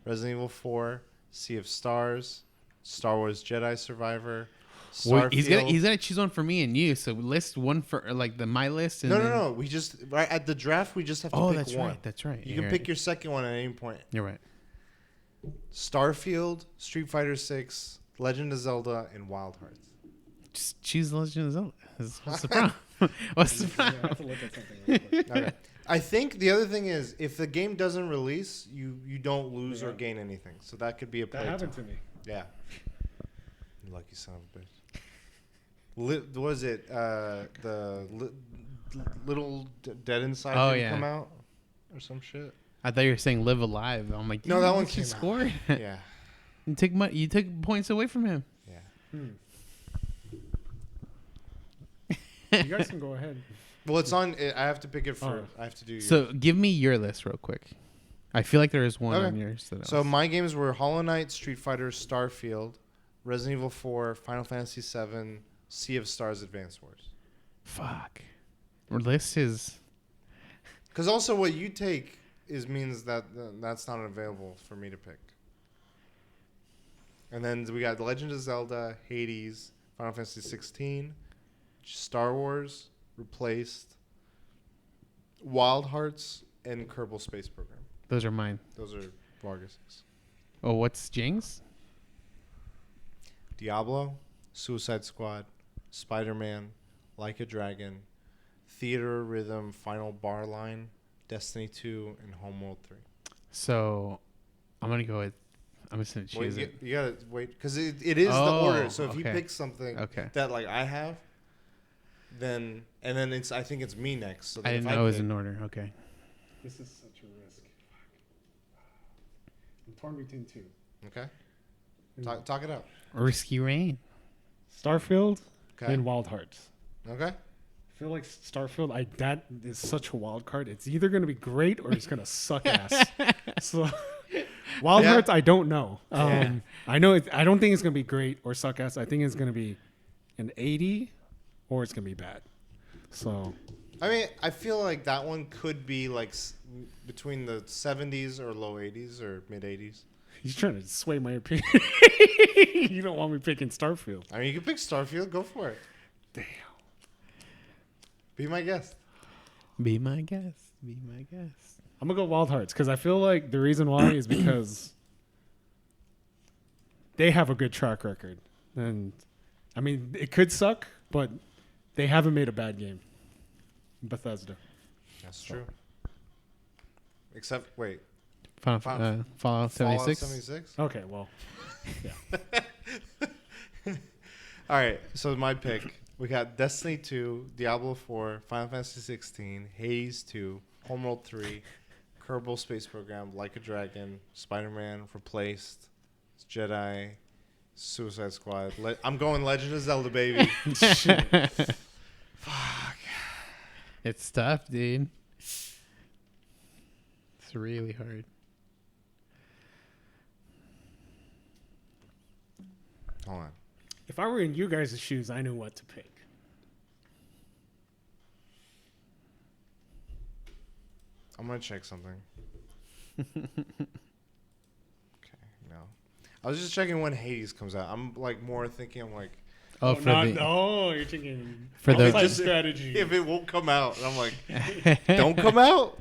S1: Resident Evil 4, Sea of Stars, Star Wars Jedi Survivor,
S2: Well,
S1: Starfield.
S2: he's gonna choose one for me and you. So list one for like my list. And
S1: No. We just right at the draft. We just have to
S2: Oh,
S1: pick
S2: that's
S1: one.
S2: right. That's right.
S1: You
S2: You're
S1: can pick
S2: right.
S1: your second one at any point.
S2: You're right.
S1: Starfield, Street Fighter 6, Legend of Zelda, and Wild Hearts.
S2: Just choose Legend of Zelda. What's the problem? What's the
S3: Yeah, I
S2: problem?
S3: have to look at something real quick.
S1: Okay. I think the other thing is if the game doesn't release, you don't lose or
S3: Yeah.
S1: gain anything. So that could be a play.
S3: That happened to me.
S1: Yeah. You lucky son of a bitch. Was it Little Dead Inside
S2: Oh,
S1: didn't
S2: yeah.
S1: come out or some shit?
S2: I thought you were saying Live Alive. I'm like,
S1: No, that
S2: you
S1: one
S2: should
S1: came out.
S2: score.
S1: Yeah.
S2: You took points away from him.
S1: Yeah.
S3: You guys can go ahead.
S1: Well, it's on. I have to pick it for.
S3: Oh.
S1: I have to do.
S2: So give me your list real quick. I feel like there is one
S1: Okay.
S2: on yours.
S1: So my games were Hollow Knight, Street Fighter, Starfield, Resident Evil 4, Final Fantasy 7, Sea of Stars, Advance Wars.
S2: fuck. Our list is
S1: Because also what you take means that that's not available for me to pick. And then we got The Legend of Zelda, Hades, Final Fantasy 16, Star Wars, Replaced, Wild Hearts, and Kerbal Space Program.
S2: those are mine.
S1: Those are Vargas's.
S2: Oh, what's Jing's?
S1: Diablo, Suicide Squad, Spider-Man, Like a Dragon, Theater Rhythm, Final Bar Line, Destiny 2, and Homeworld 3.
S2: So I'm gonna go with. I'm just gonna
S1: Wait,
S2: choose it.
S1: you gotta wait because it is the
S2: Oh,
S1: order. So if he
S2: okay.
S1: picks something
S2: Okay.
S1: that like I have, then it's I think it's me next. So
S2: I
S1: then
S2: didn't
S1: if
S2: know it was
S1: pick-
S2: in order. Okay.
S3: This is such a risk. I'm torn between two.
S1: Okay, talk it out.
S2: Risky Rain.
S3: Starfield
S1: Okay,
S3: and Wild Hearts.
S1: okay.
S3: I feel like Starfield, that is such a wild card. It's either going to be great or it's going to suck ass. So, Wild
S1: Yeah.
S3: Hearts, I don't know.
S1: Yeah.
S3: I know. I don't think it's going to be great or suck ass. I think it's going to be an 80 or it's going to be bad. So,
S1: I mean, I feel like that one could be like between the 70s or low 80s or mid 80s.
S3: he's trying to sway my opinion. You don't want me picking Starfield.
S1: I mean, you can pick Starfield. Go for it.
S3: Damn.
S1: Be my guest.
S2: Be my guest. Be my guest.
S3: I'm going to go Wild Hearts because I feel like the reason why is because they have a good track record. And, I mean, it could suck, but they haven't made a bad game. Bethesda.
S1: That's true. Except, wait,
S2: Fallout
S1: Fallout
S2: 76.
S1: 76?
S3: Okay, well,
S1: All right, so my pick. We got Destiny 2, Diablo 4, Final Fantasy 16, Hades 2, Homeworld 3, Kerbal Space Program, Like a Dragon, Spider-Man, Replaced, Jedi, Suicide Squad. I'm going Legend of Zelda, baby.
S2: It's tough, dude. It's really hard.
S1: Hold on.
S3: if I were in you guys' shoes, I knew what to pick.
S1: I'm going to check something. Okay, no. I was just checking when Hades comes out. I'm like more thinking, I'm like,
S2: Oh,
S3: you're thinking
S2: For the-
S3: outside
S1: just-
S3: strategy.
S1: if it won't come out. And I'm like, don't come out.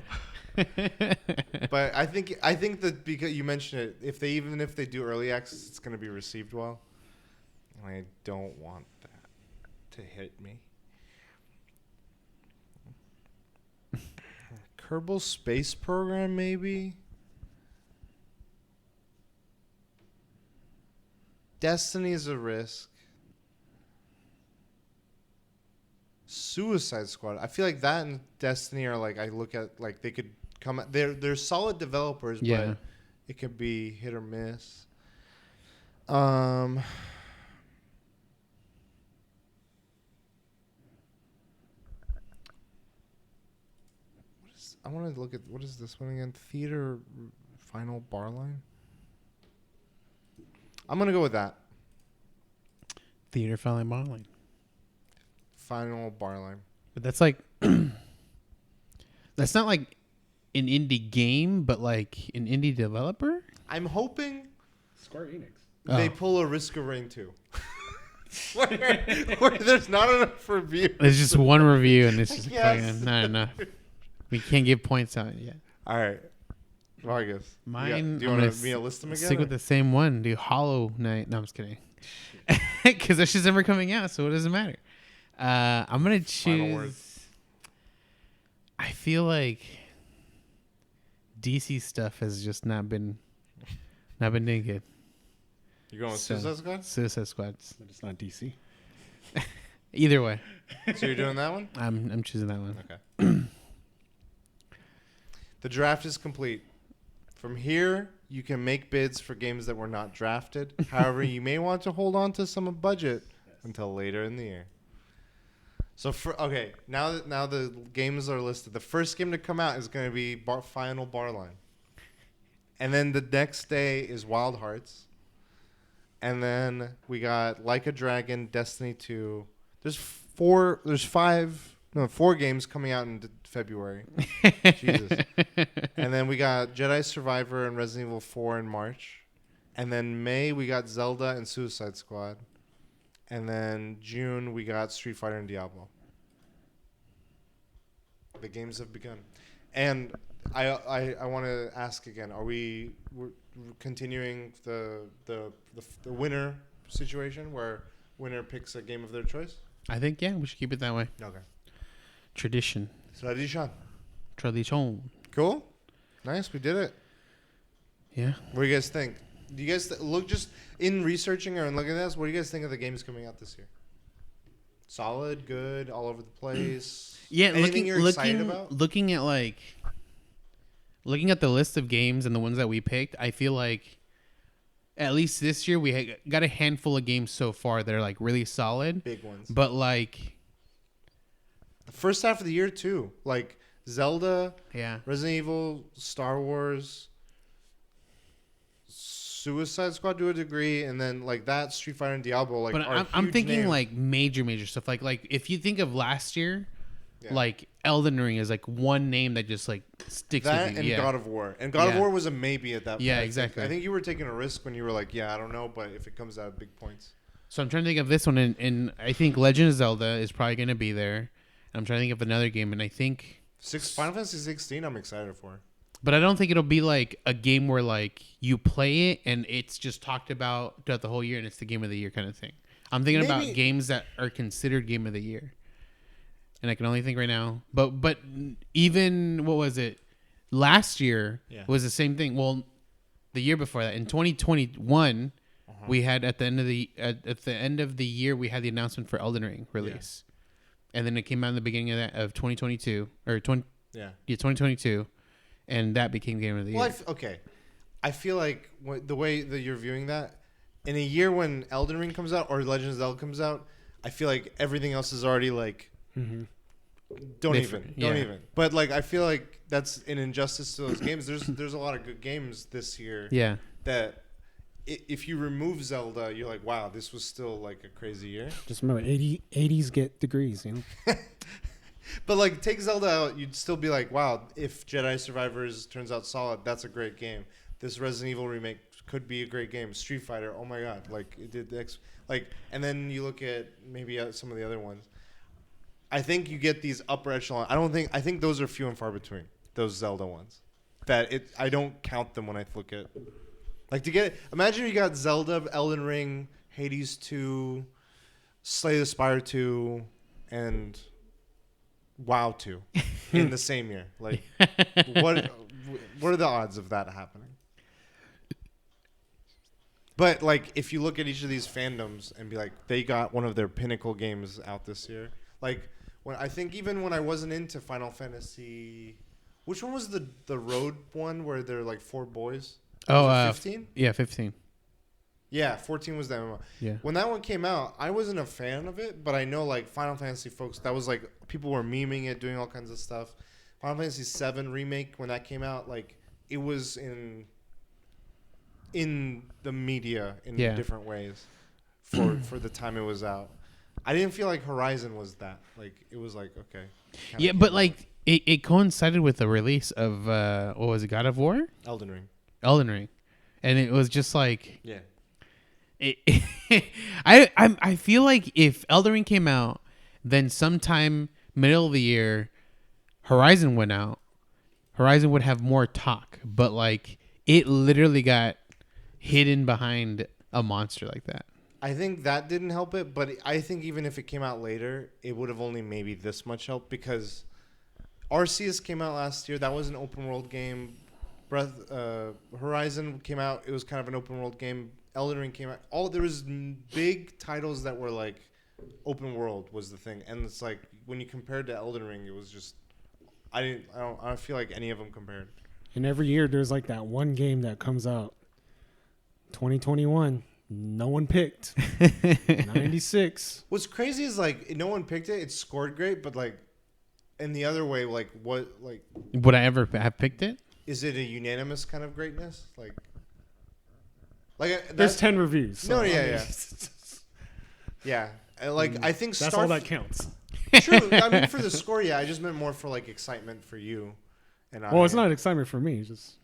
S1: But I think that because you mentioned it, if they do early access, it's going to be received well. And I don't want that to hit me. Kerbal Space Program, maybe. Destiny is a risk. Suicide Squad. I feel like that and Destiny are like I look at like they could come. They're solid developers,
S2: Yeah.
S1: but it could be hit or miss. I want to look at what is this one again? Theater final bar line. I'm gonna go with that.
S2: Theater Final Line.
S1: Final bar line.
S2: But that's like that's not like an indie game, but like an indie developer.
S1: I'm hoping
S3: Square Enix.
S1: they pull a Risk of Rain 2. where there's not enough reviews.
S2: There's just one review, and it's just
S1: Yes.
S2: fucking not enough. We can't give points on it yet.
S1: All right. Well, I guess.
S2: Mine.
S1: Do you
S2: I'm
S1: want
S2: gonna
S1: me to list them again?
S2: Stick with the same one. Do Hollow Knight. No, I'm just kidding. Because that shit's never coming out, so it doesn't matter. I'm gonna
S1: Final word.
S2: choose. I feel like DC stuff has just not been doing good.
S1: You're going with
S2: So-
S1: Suicide Squad?
S2: Suicide Squads.
S3: But it's not DC.
S2: Either way,
S1: So you're doing that one?
S2: I'm choosing that one.
S1: Okay. The draft is complete. From here, you can make bids for games that were not drafted. However, you may want to hold on to some budget until later in the year. So now the games are listed. The first game to come out is going to be Final Bar Line. And then the next day is Wild Hearts. And then we got Like a Dragon, Destiny 2. There's four games coming out in February. Jesus. And then we got Jedi Survivor and Resident Evil 4 in March. And then May we got Zelda and Suicide Squad. And then June we got Street Fighter and Diablo. The games have begun. And I want to ask again, we're continuing the winner situation where winner picks a game of their choice?
S2: I think we should keep it that way.
S1: Okay.
S2: Tradition.
S1: Tradition.
S2: Cool.
S1: Nice, we did it.
S2: Yeah.
S1: What do you guys think? Do you guys look just in researching or in looking at this? What do you guys think of the games coming out this year? Solid, good, all over the place.
S2: Yeah,
S1: Anything you're excited about?
S2: looking at the list of games and the ones that we picked, I feel like at least this year we got a handful of games so far that are like really solid,
S1: Big ones.
S2: but like
S1: The first half of the year too, like Zelda,
S2: yeah,
S1: Resident Evil, Star Wars, Suicide Squad to a degree, and then like that Street Fighter and Diablo. Like,
S2: but
S1: are
S2: I'm
S1: huge
S2: thinking
S1: names.
S2: like major stuff. Like if you think of last year,
S1: Yeah.
S2: like Elden Ring is like one name that just like sticks
S1: that
S2: with you.
S1: and
S2: Yeah.
S1: God of War. And God of
S2: Yeah.
S1: War was a maybe at that point.
S2: Yeah,
S1: I think.
S2: exactly.
S1: I think you were taking a risk when you were like, yeah, I don't know, but if it comes out of big points.
S2: So I'm trying to think of this one, and I think Legend of Zelda is probably going to be there. I'm trying to think of another game, and I think
S1: Final Fantasy 16 I'm excited for.
S2: but I don't think it'll be like a game where like you play it and it's just talked about throughout the whole year and it's the game of the year kind of thing. I'm thinking about
S1: Maybe-
S2: games that are considered game of the year. And I can only think right now. But even what was it? Last year was the same thing. Well, the year before that, in 2021, we had at the end of the year we had the announcement for Elden Ring release. And then it came out in the beginning of 2022 or 2022. And that became game of the year.
S1: Well, okay. I feel like the way that you're viewing that, in a year when Elden Ring comes out or Legend of Zelda comes out, I feel like everything else is already like, don't even. But like, I feel like that's an injustice to those games. There's a lot of good games this year.
S2: Yeah.
S1: That if you remove Zelda, you're like, wow, this was still like a crazy year.
S3: Just remember, 80s get degrees, you know?
S1: But like, take Zelda out, you'd still be like, wow, if Jedi Survivors turns out solid, that's a great game. This Resident Evil remake could be a great game. Street Fighter, oh my god, like it did and then you look at maybe some of the other ones. I think you get these upper echelon. I think those are few and far between. Those Zelda ones, I don't count them when I look at. Like to get, imagine you got Zelda, Elden Ring, Hades 2, Slay the Spire 2, and WoW 2 in the same year. Like, what are the odds of that happening? But like, if you look at each of these fandoms and be like, they got one of their pinnacle games out this year. Like, when I think even when I wasn't into Final Fantasy, which one was the road one where they're like 4 boys?
S2: Oh,
S1: 15?
S2: Yeah, 15.
S1: Yeah, 14 was the MMO.
S2: Yeah.
S1: When that one came out, I wasn't a fan of it, but I know like Final Fantasy folks, that was like people were memeing it, doing all kinds of stuff. Final Fantasy VII remake when that came out, like it was in the media in different ways for the time it was out. I didn't feel like Horizon was that. Like it was like okay.
S2: Yeah, but like it coincided with the release of what was it, God of War?
S1: Elden Ring.
S2: Elden Ring. And it was just like
S1: Yeah.
S2: I feel like if Elden Ring came out, then sometime middle of the year, Horizon went out. Horizon would have more talk, but like it literally got hidden behind a monster like that.
S1: I think that didn't help it, but I think even if it came out later, it would have only maybe this much helped because Arceus came out last year. That was an open world game. Horizon came out. It was kind of an open world game. Elden Ring came out. There was big titles that were like open world was the thing, and it's like when you compared to Elden Ring, it was just I don't feel like any of them compared.
S3: And every year there's like that one game that comes out. 2021, no one picked. 96.
S1: What's crazy is like no one picked it. It scored great, but like in the other way, like what like
S2: would I ever have picked it?
S1: Is it a unanimous kind of greatness? Like
S3: there's 10 reviews.
S1: So, no, yeah. Like I think
S3: that's all that counts.
S1: True. I mean, for the score, yeah. I just meant more for like excitement for you. And
S3: it's not excitement for me. It's just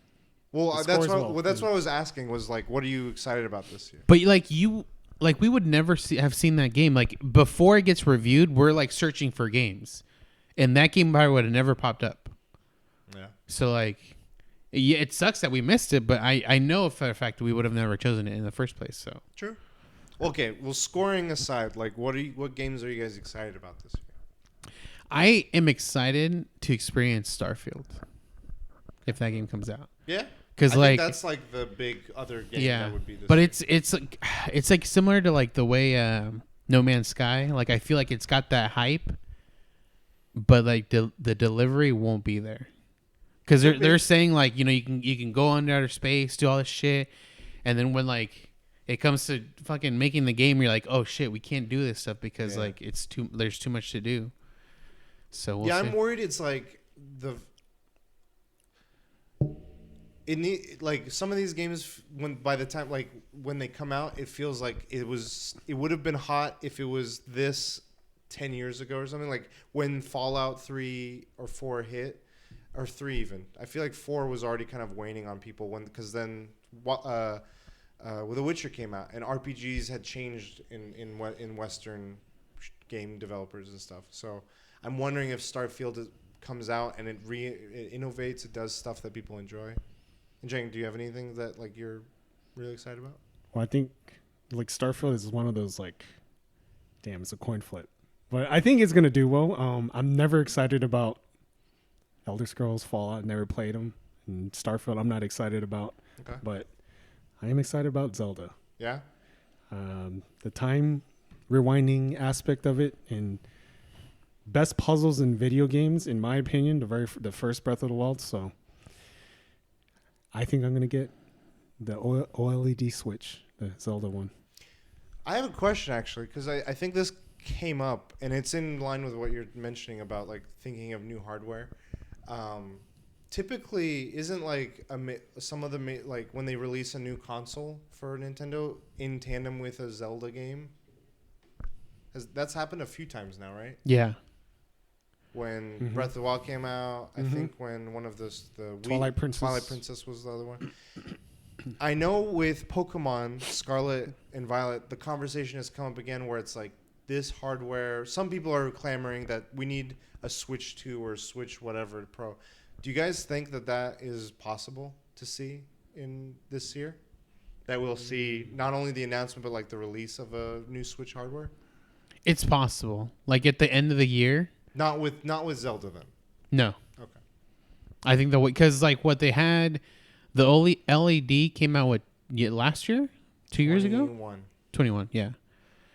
S1: that's what I was asking was like, what are you excited about this year?
S2: But we would never have seen that game. Like before it gets reviewed, we're like searching for games, and that game probably would have never popped up.
S1: Yeah.
S2: So like, yeah, it sucks that we missed it, but I know for a fact we would have never chosen it in the first place. So
S1: true. Okay, well, scoring aside, like what games are you guys excited about this year?
S2: I am excited to experience Starfield if that game comes out.
S1: Yeah,
S2: because
S1: like that's like the big other game that would be this.
S2: But
S1: year.
S2: it's like similar to like the way No Man's Sky. Like I feel like it's got that hype, but like the delivery won't be there. Because they're saying like you can go under outer space, do all this shit, and then when like it comes to fucking making the game, you're like, oh shit, we can't do this stuff because like there's too much to do. So we'll see.
S1: I'm worried it's like like some of these games by the time like when they come out, it feels like it would have been hot if it was this 10 years ago or something, like when Fallout 3 or 4 hit. Or 3 even. I feel like 4 was already kind of waning on people because then The Witcher came out and RPGs had changed in Western game developers and stuff. So I'm wondering if Starfield comes out and it innovates, it does stuff that people enjoy. And Jang, do you have anything that like you're really excited about?
S3: Well, I think like Starfield is one of those like, damn, it's a coin flip. But I think it's gonna do well. I'm never excited about Elder Scrolls, Fallout, never played them. And Starfield, I'm not excited about.
S1: Okay.
S3: But I am excited about Zelda.
S1: Yeah?
S3: The time rewinding aspect of it and best puzzles in video games, in my opinion, the first Breath of the Wild. So I think I'm going to get the OLED Switch, the Zelda one.
S1: I have a question, actually, because I think this came up, and it's in line with what you're mentioning about like thinking of new hardware. Typically, isn't like some of the like when they release a new console for Nintendo in tandem with a Zelda game? That's happened a few times now, right?
S2: Yeah.
S1: When Breath of the Wild came out, I think when one of the
S3: Twilight
S1: Princess was the other one. I know with Pokemon Scarlet and Violet, the conversation has come up again where it's like this hardware. Some people are clamoring that we need a Switch 2 or Switch whatever Pro. Do you guys think that is possible to see in this year? That we'll see not only the announcement but like the release of a new Switch hardware?
S2: It's possible. Like at the end of the year.
S1: Not with Zelda then.
S2: No.
S1: Okay.
S2: I think because like what they had, the only LED came out last year, 2 years ago. 21. Yeah.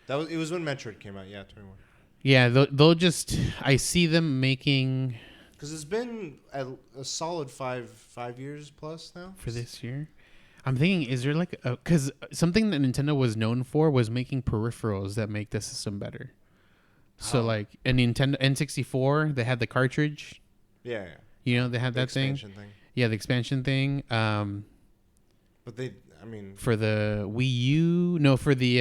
S1: It was when Metroid came out. Yeah, 21.
S2: Yeah, they'll just. I see them making.
S1: Because it's been a solid five years plus now
S2: For this year. I'm thinking, is there like because something that Nintendo was known for was making peripherals that make the system better. So like a Nintendo N64, they had the cartridge.
S1: Yeah.
S2: You know, they had
S1: The
S2: that thing.
S1: expansion thing.
S2: Yeah, the expansion thing.
S1: But they, I mean,
S2: For the Wii U, no, for the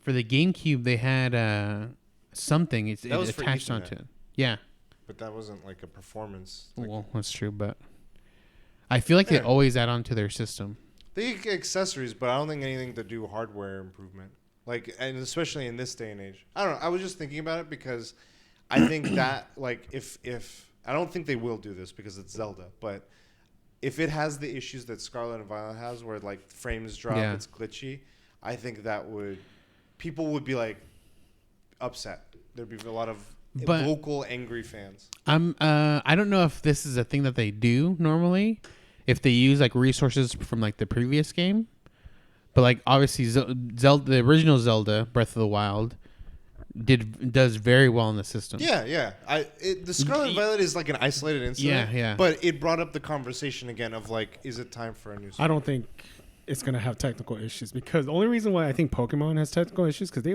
S2: GameCube, they had something. It
S1: was for
S2: attached
S1: Ethernet.
S2: onto it. Yeah.
S1: but that wasn't like a performance. Like,
S2: Well, that's true, but I feel like they
S1: Yeah.
S2: always add on to their system.
S1: they get accessories, but I don't think anything to do hardware improvement. Like, and especially in this day and age. I don't know. I was just thinking about it because I think that, like, if I don't think they will do this because it's Zelda, but if it has the issues that Scarlet and Violet has, where like frames drop,
S2: Yeah.
S1: it's glitchy, I think that people would be like upset. There'd be a lot of
S2: But-
S1: vocal angry fans.
S2: I don't know if this is a thing that they do normally, if they use like resources from like the previous game, but like obviously Zelda, the original Zelda, Breath of the Wild, does very well in the system.
S1: Yeah. The Scarlet and Violet is like an isolated incident.
S2: Yeah.
S1: But it brought up the conversation again of like, is it time for a new?
S3: I don't think it's gonna have technical issues because the only reason why I think Pokemon has technical issues because they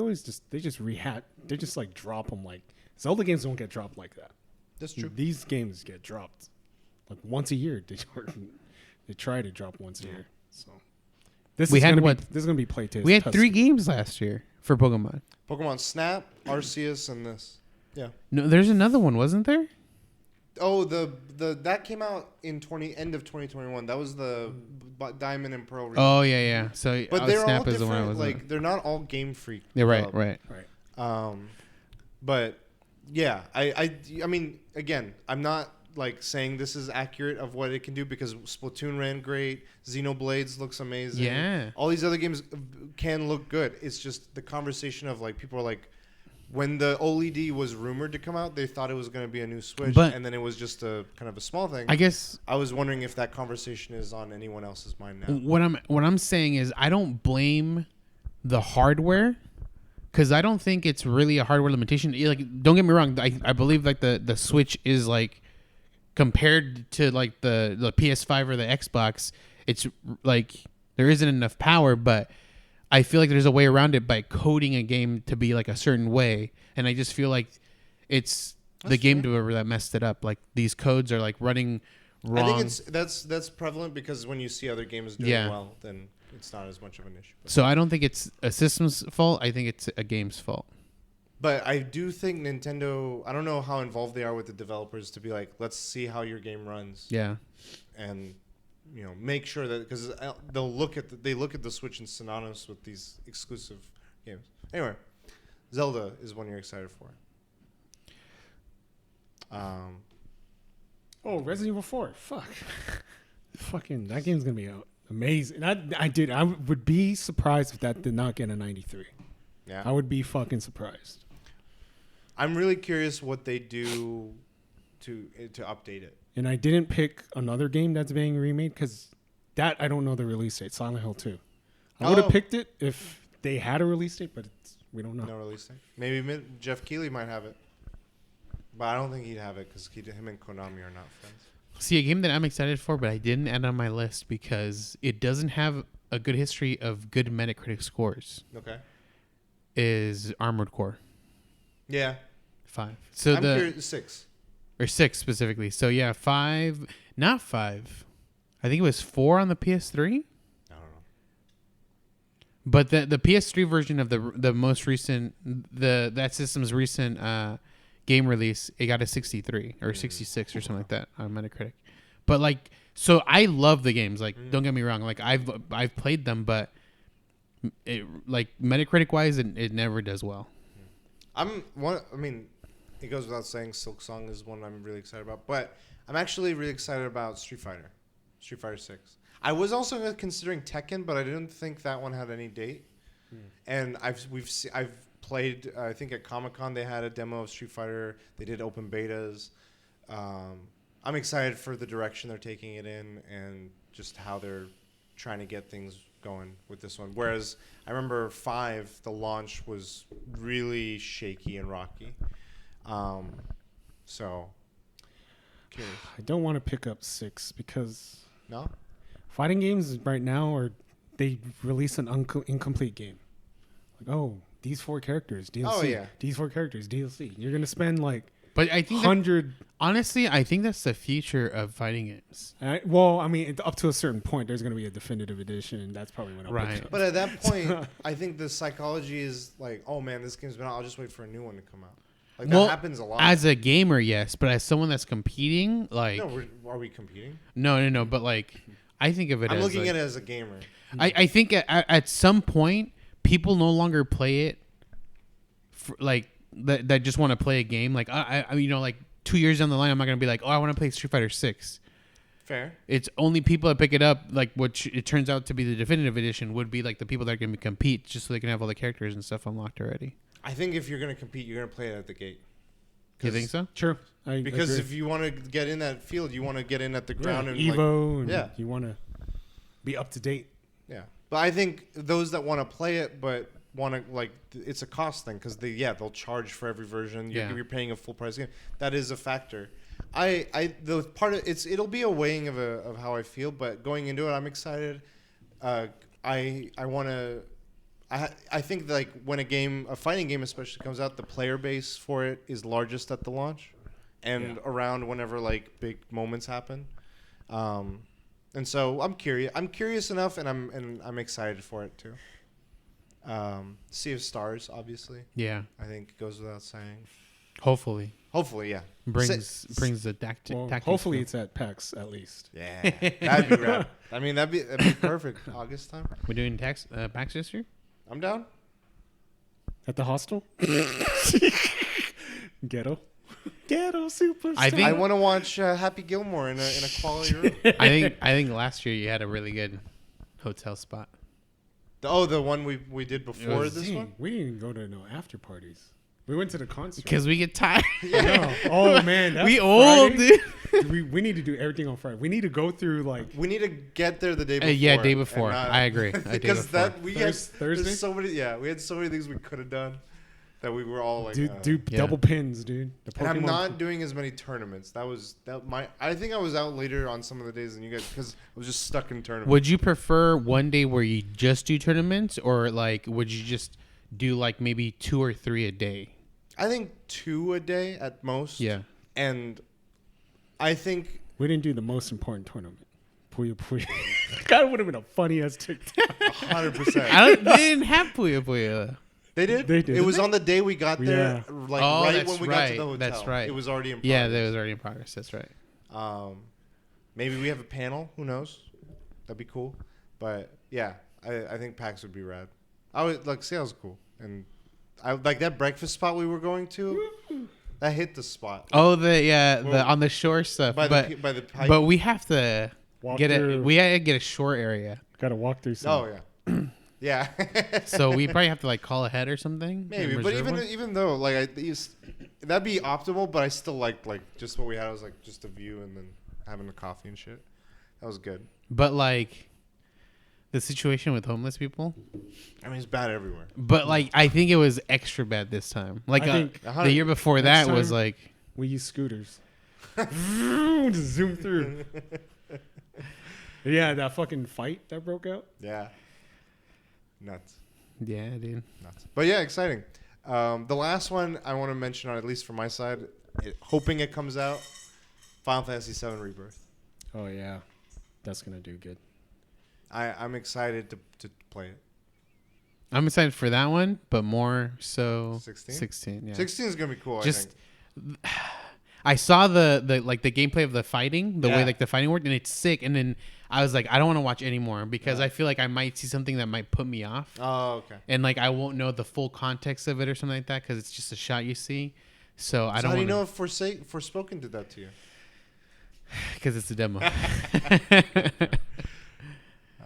S3: just like drop them like Zelda games don't get dropped like that.
S1: That's true.
S3: These games get dropped like once a year. They try to drop once a year. So this is gonna be playtest.
S2: We had 3 games last year for Pokemon.
S1: Pokemon Snap, Arceus, and this. Yeah.
S2: No, there's another one, wasn't there?
S1: Oh, the that came out in end of 2021. That was the Diamond and Pearl.
S2: Oh yeah. So
S1: but they're
S2: Snap
S1: all
S2: is the one I
S1: different.
S2: was
S1: Like they're not all Game Freak.
S2: Yeah, right.
S3: right.
S1: But yeah, I mean, again, I'm not like saying this is accurate of what it can do because Splatoon ran great, Xenoblades looks amazing.
S2: Yeah.
S1: All these other games can look good. It's just the conversation of like people are like, when the OLED was rumored to come out, they thought it was going to be a new Switch,
S2: But-
S1: and then it was just a kind of a small thing.
S2: I guess
S1: I was wondering if that conversation is on anyone else's mind now.
S2: what I'm saying is I don't blame the hardware because I don't think it's really a hardware limitation. Like, don't get me wrong, I believe like the Switch is like compared to like the PS5 or the Xbox, it's like there isn't enough power, but I feel like there's a way around it by coding a game to be like a certain way, and I just feel like it's the game developer that messed it up. Like these codes are like running wrong.
S1: I think that's prevalent because when you see other games doing well, then it's not as much of an issue.
S2: So I don't think it's a system's fault. I think it's a game's fault.
S1: But I do think Nintendo, I don't know how involved they are with the developers to be like, let's see how your game runs.
S2: Yeah.
S1: And, you know, make sure that, because they'll look at the Switch and synonymous with these exclusive games. Anyway, Zelda is one you're excited for.
S3: Oh, Resident Evil 4. Fuck. Fucking, that game's going to be amazing. I would be surprised if that did not get a 93.
S1: Yeah.
S3: I would be fucking surprised.
S1: I'm really curious what they do to update it.
S3: And I didn't pick another game that's being remade because that I don't know the release date. Silent Hill 2. I would have picked it if they had a release date, but we don't know.
S1: No release date. Maybe Jeff Keighley might have it. But I don't think he'd have it because him and Konami are not friends.
S2: See, a game that I'm excited for, but I didn't add on my list because it doesn't have a good history of good Metacritic scores,
S1: Okay.
S2: is Armored Core
S1: Yeah.
S2: 5. So
S1: I'm curious, 6.
S2: or 6 specifically. So yeah, 5, not 5. I think it was 4 on the PS3.
S1: I don't know.
S2: But the PS3 version of the most recent that system's recent game release, it got a 63 or 66 or something like that on Metacritic. But like, so I love the games. Like, don't get me wrong. Like I've played them, but it, like Metacritic wise, it never does well.
S1: I mean, it goes without saying, Silk Song is one I'm really excited about. But I'm actually really excited about Street Fighter 6. I was also considering Tekken, but I didn't think that one had any date. And I've played. I think at Comic-Con they had a demo of Street Fighter. They did open betas. I'm excited for the direction they're taking it in and just how they're trying to get things going with this one. Whereas I remember 5, the launch was really shaky and rocky. So curious.
S3: I don't want to pick up 6 because
S1: No?
S3: fighting games right now they release an incomplete game. Like, oh, these 4 characters DLC.
S1: Oh, yeah.
S3: These 4 characters DLC. You're gonna spend like
S2: But I think
S3: 100.
S2: honestly, I think that's the future of fighting games.
S3: Well, I mean, up to a certain point, there's going to be a definitive edition, and that's probably when I'll pick
S2: Right.
S3: it up.
S1: But at that point, I think the psychology is like, oh man, this game's been out. I'll just wait for a new one to come out. Like that happens a lot.
S2: As a gamer, yes, but as someone that's competing, like
S1: No, are we competing?
S2: no, but like I think of it.
S1: I'm
S2: as
S1: looking
S2: like,
S1: at it as a gamer.
S2: I think at some point people no longer play it for, like that just want to play a game. Like I like 2 years down the line, I'm not gonna be like, oh, I want to play Street Fighter 6.
S1: Fair.
S2: It's only people that pick it up, like which it turns out to be the definitive edition, would be like the people that are gonna compete just so they can have all the characters and stuff unlocked already.
S1: I think if you're gonna compete, you're gonna play it at the gate.
S2: You think so?
S3: True.
S1: Because if you want to get in that field, you want to get in at the ground and
S3: Evo,
S1: like,
S3: and you want to be up to date.
S1: Yeah, but I think those that want to play it but want to like it's a cost thing because they'll charge for every version. You're paying a full price game. That is a factor. The part of it'll be a weighing of how I feel, but going into it, I'm excited. I think like when a fighting game especially comes out, the player base for it is largest at the launch, and around whenever like big moments happen. And so I'm curious. I'm curious enough, and I'm excited for it too. Sea of Stars, obviously.
S2: Yeah.
S1: I think goes without saying.
S2: Hopefully.
S1: Hopefully, yeah.
S2: Brings the tactics.
S3: Hopefully it's at PAX at least.
S1: Yeah, that'd be rad. I mean, that'd be perfect. August time.
S2: We're doing PAX this year?
S1: I'm down.
S3: At the hostel? Ghetto superstar.
S1: I want to watch Happy Gilmore in a quality room.
S2: I think last year you had a really good hotel spot.
S1: The one we did before this one?
S3: We didn't go to no after parties. We went to the concert.
S2: Because we get tired.
S3: No. Oh man, that's
S2: we old,
S3: dude. we need to do everything on Friday. We need to go through like.
S1: We need to get there the day before.
S2: Yeah, day before. I agree.
S1: Because
S3: Thursday.
S1: So many. Yeah, we had so many things we could have done that we were all like.
S3: Do double pins, dude.
S1: And I'm not doing as many tournaments. I think I was out later on some of the days than you guys because I was just stuck in tournaments.
S2: Would you prefer one day where you just do tournaments, or like would you just do like maybe 2 or 3 a day?
S1: I think 2 a day at most. Yeah. And I think
S3: we didn't do the most important tournament. Puyo Puyo. God, it would have been a funny ass TikTok.
S1: 100%.
S2: They didn't have Puyo Puyo.
S1: They did?
S3: They did.
S1: It was on the day we got there, right when we got to the hotel.
S2: That's right.
S1: It was already in progress.
S2: Yeah, that was already in progress. That's right.
S1: Maybe we have a panel. Who knows? That'd be cool. But yeah, I think PAX would be rad. Sales cool. And I like that breakfast spot we were going to. That hit the spot.
S2: Oh, the on the shore stuff.
S1: By the pipe.
S2: But we have to get a shore area.
S3: Got to walk through some.
S1: Oh yeah. Yeah.
S2: So we probably have to like call ahead or something.
S1: Maybe, but even though like that'd be optimal, but I still like just what we had. I was like just a view and then having a coffee and shit. That was good.
S2: But like the situation with homeless people,
S1: I mean, it's bad everywhere.
S2: But like I think it was extra bad this time. Like the year before that was like
S3: we use scooters. Just zoom through. Yeah, that fucking fight that broke out.
S1: Yeah. Nuts.
S2: Yeah, dude.
S1: Nuts. But yeah, exciting. The last one I want to mention, at least from my side, hoping it comes out, Final Fantasy VII Rebirth.
S3: Oh, yeah. That's going to do good.
S1: I'm excited to play it.
S2: I'm excited for that one, but more so
S1: 16?
S2: 16, yeah.
S1: 16 is going to be cool, I think.
S2: I saw the gameplay of the fighting, way like the fighting worked, and it's sick. And then I was like, I don't want to watch anymore because I feel like I might see something that might put me off.
S1: Oh, okay.
S2: And like I won't know the full context of it or something like that because it's just a shot you see. So I don't.
S1: How do you know if Forspoken did that to you?
S2: Because it's a demo.
S1: All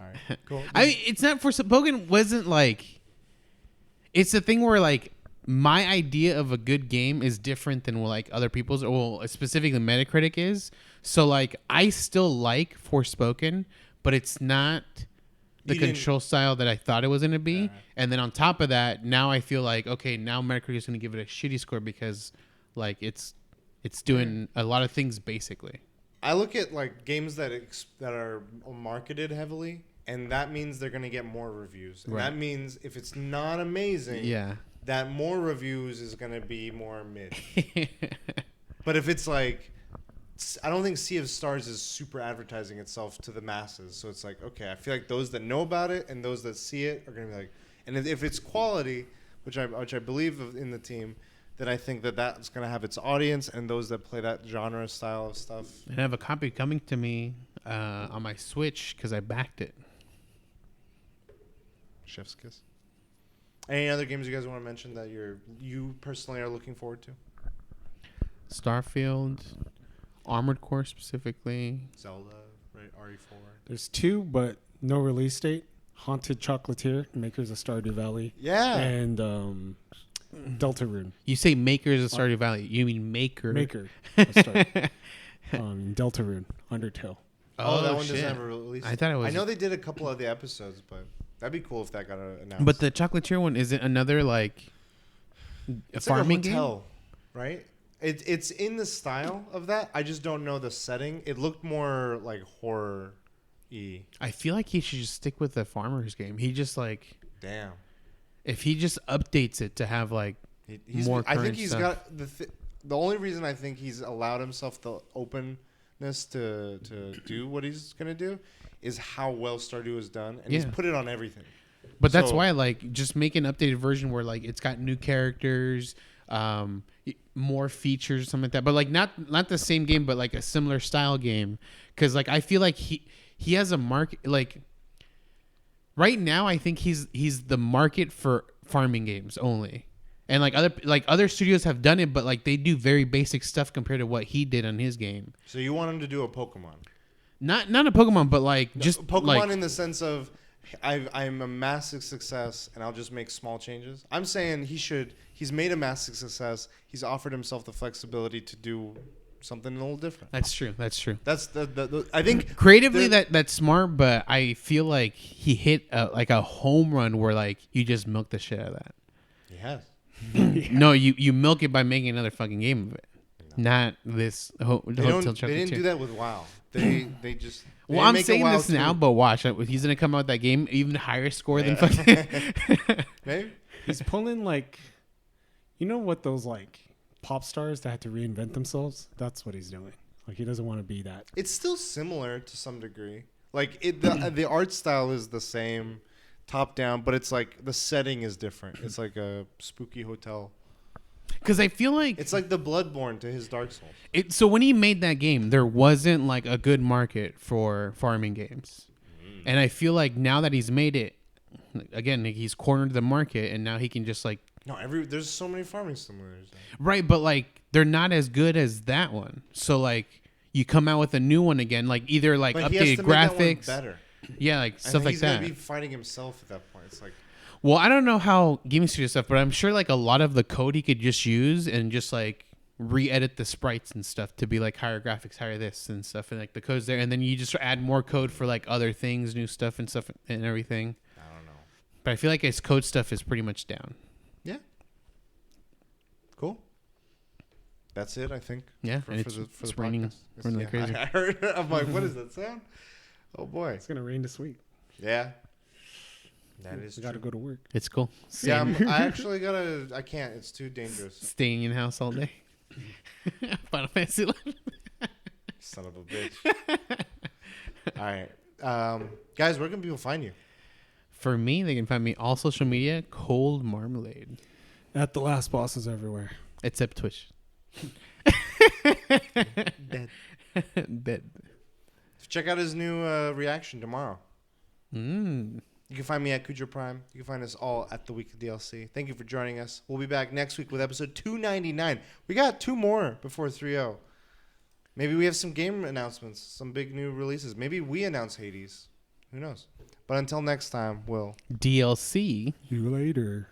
S1: right, cool.
S2: I mean, it's not Forspoken. Wasn't like. It's the thing where like. My idea of a good game is different than like other people's, or specifically Metacritic is. So like I still like Forspoken, but it's not the control style that I thought it was going to be. And then on top of that, now I feel like okay, now Metacritic is going to give it a shitty score because like it's doing a lot of things basically.
S1: I look at like games that are marketed heavily, and that means they're going to get more reviews. And that means if it's not amazing, that more reviews is going to be more mid. But if it's like, I don't think Sea of Stars is super advertising itself to the masses. So it's like, okay, I feel like those that know about it and those that see it are gonna be like, and if it's quality, which I believe in the team, then I think that's gonna have its audience and those that play that genre style of stuff.
S2: And I have a copy coming to me on my Switch because I backed it.
S1: Chef's kiss. Any other games you guys want to mention that you personally are looking forward to?
S2: Starfield, Armored Core specifically.
S1: Zelda, right? RE4.
S3: There's 2, but no release date. Haunted Chocolatier, makers of Stardew Valley.
S1: Yeah.
S3: And Deltarune.
S2: You say makers of Stardew Valley. You mean maker.
S3: Maker of Stardew. Deltarune, Undertale.
S1: Oh, that one
S2: shit.
S1: doesn't have a release.
S2: I thought it was.
S1: I know they did a couple of the episodes, but that'd be cool if that got announced.
S2: But the Chocolatier one, is it another like
S1: it's
S2: farming
S1: like a hotel,
S2: game?
S1: right? It's in the style of that. I just don't know the setting. It looked more like horror-y.
S2: I feel like he should just stick with the farmer's game. He just like,
S1: Damn.
S2: if he just updates it to have like more
S1: I think
S2: current
S1: he's
S2: stuff.
S1: got the only reason I think he's allowed himself the openness to do what he's gonna do is how well Stardew is done, and he's
S2: Yeah.
S1: put it on everything.
S2: But that's
S1: So-
S2: why, like, just make an updated version where, like, it's got new characters, more features, something like that. But like, not the same game, but like a similar style game. Because like, I feel like he has a market. Like, right now, I think he's the market for farming games only. And like other studios have done it, but like they do very basic stuff compared to what he did on his game.
S1: So you want him to do a Pokemon?
S2: Not a Pokemon, but like just
S1: Pokemon
S2: like,
S1: in the sense of I'm a massive success and I'll just make small changes. I'm saying he's made a massive success. He's offered himself the flexibility to do something a little different.
S2: That's true. That's true.
S1: That's the I think
S2: Creatively, that's smart, but I feel like he hit like a home run where like you just milk the shit out of that.
S1: he has.
S2: No, you milk it by making another fucking game of it.
S1: No.
S2: Not this Hotel
S1: They
S2: Chocolate
S1: didn't
S2: Chip.
S1: do that with WoW. They just they
S2: Well,
S1: didn't
S2: I'm
S1: make a
S2: saying
S1: WoW
S2: this now,
S1: 2.
S2: but watch. He's going to come out with that game even higher score than fucking...
S1: Maybe.
S3: He's pulling like, you know what those like pop stars that had to reinvent themselves? That's what he's doing. Like he doesn't want to be that.
S1: It's still similar to some degree. Like the art style is the same, top down, but it's like the setting is different. It's like a spooky hotel.
S2: Because I feel like...
S1: It's like the Bloodborne to his Dark Souls.
S2: So when he made that game, there wasn't like a good market for farming games. And I feel like now that he's made it, again, like he's cornered the market and now he can just like...
S1: No, there's so many farming simulators.
S2: Right, but like they're not as good as that one. So like you come out with a new one again, like either like
S1: But he has
S2: updated
S1: to make that one
S2: graphics,
S1: better.
S2: yeah, like
S1: And
S2: stuff like
S1: he's
S2: that.
S1: gonna be fighting himself at that point. It's like
S2: Well, I don't know how gaming studio stuff, but I'm sure like a lot of the code he could just use and just like re-edit the sprites and stuff to be like higher graphics, higher this and stuff, and like the code's there, and then you just add more code for like other things, new stuff and stuff and everything.
S1: I don't know.
S2: But I feel like his code stuff is pretty much down.
S1: Yeah. Cool. That's it, I think.
S2: Yeah,
S1: For,
S2: and
S1: for
S2: it's
S1: the
S2: raining
S1: podcast.
S2: really crazy.
S1: I heard. I'm like, what is that sound? Oh boy.
S3: It's gonna rain this week.
S1: Yeah. That is
S3: We gotta
S1: true.
S3: go to work.
S2: It's cool.
S1: Yeah, I actually gotta. I can't. It's too dangerous.
S2: Staying in house all day. Final Fantasy 11.
S1: Son of a bitch. All right, guys, where can people find you?
S2: For me, they can find me all social media, Cold Marmalade,
S3: At the last bosses everywhere.
S2: except Twitch.
S1: Dead.
S2: Dead.
S1: Check out his new reaction tomorrow.
S2: Mm.
S1: You can find me at Kuja Prime. You can find us all at the Weekly DLC. Thank you for joining us. We'll be back next week with episode 299. We got 2 more before 3-0. Maybe we have some game announcements, some big new releases. Maybe we announce Hades. Who knows? But until next time, Will.
S2: DLC.
S3: See you later.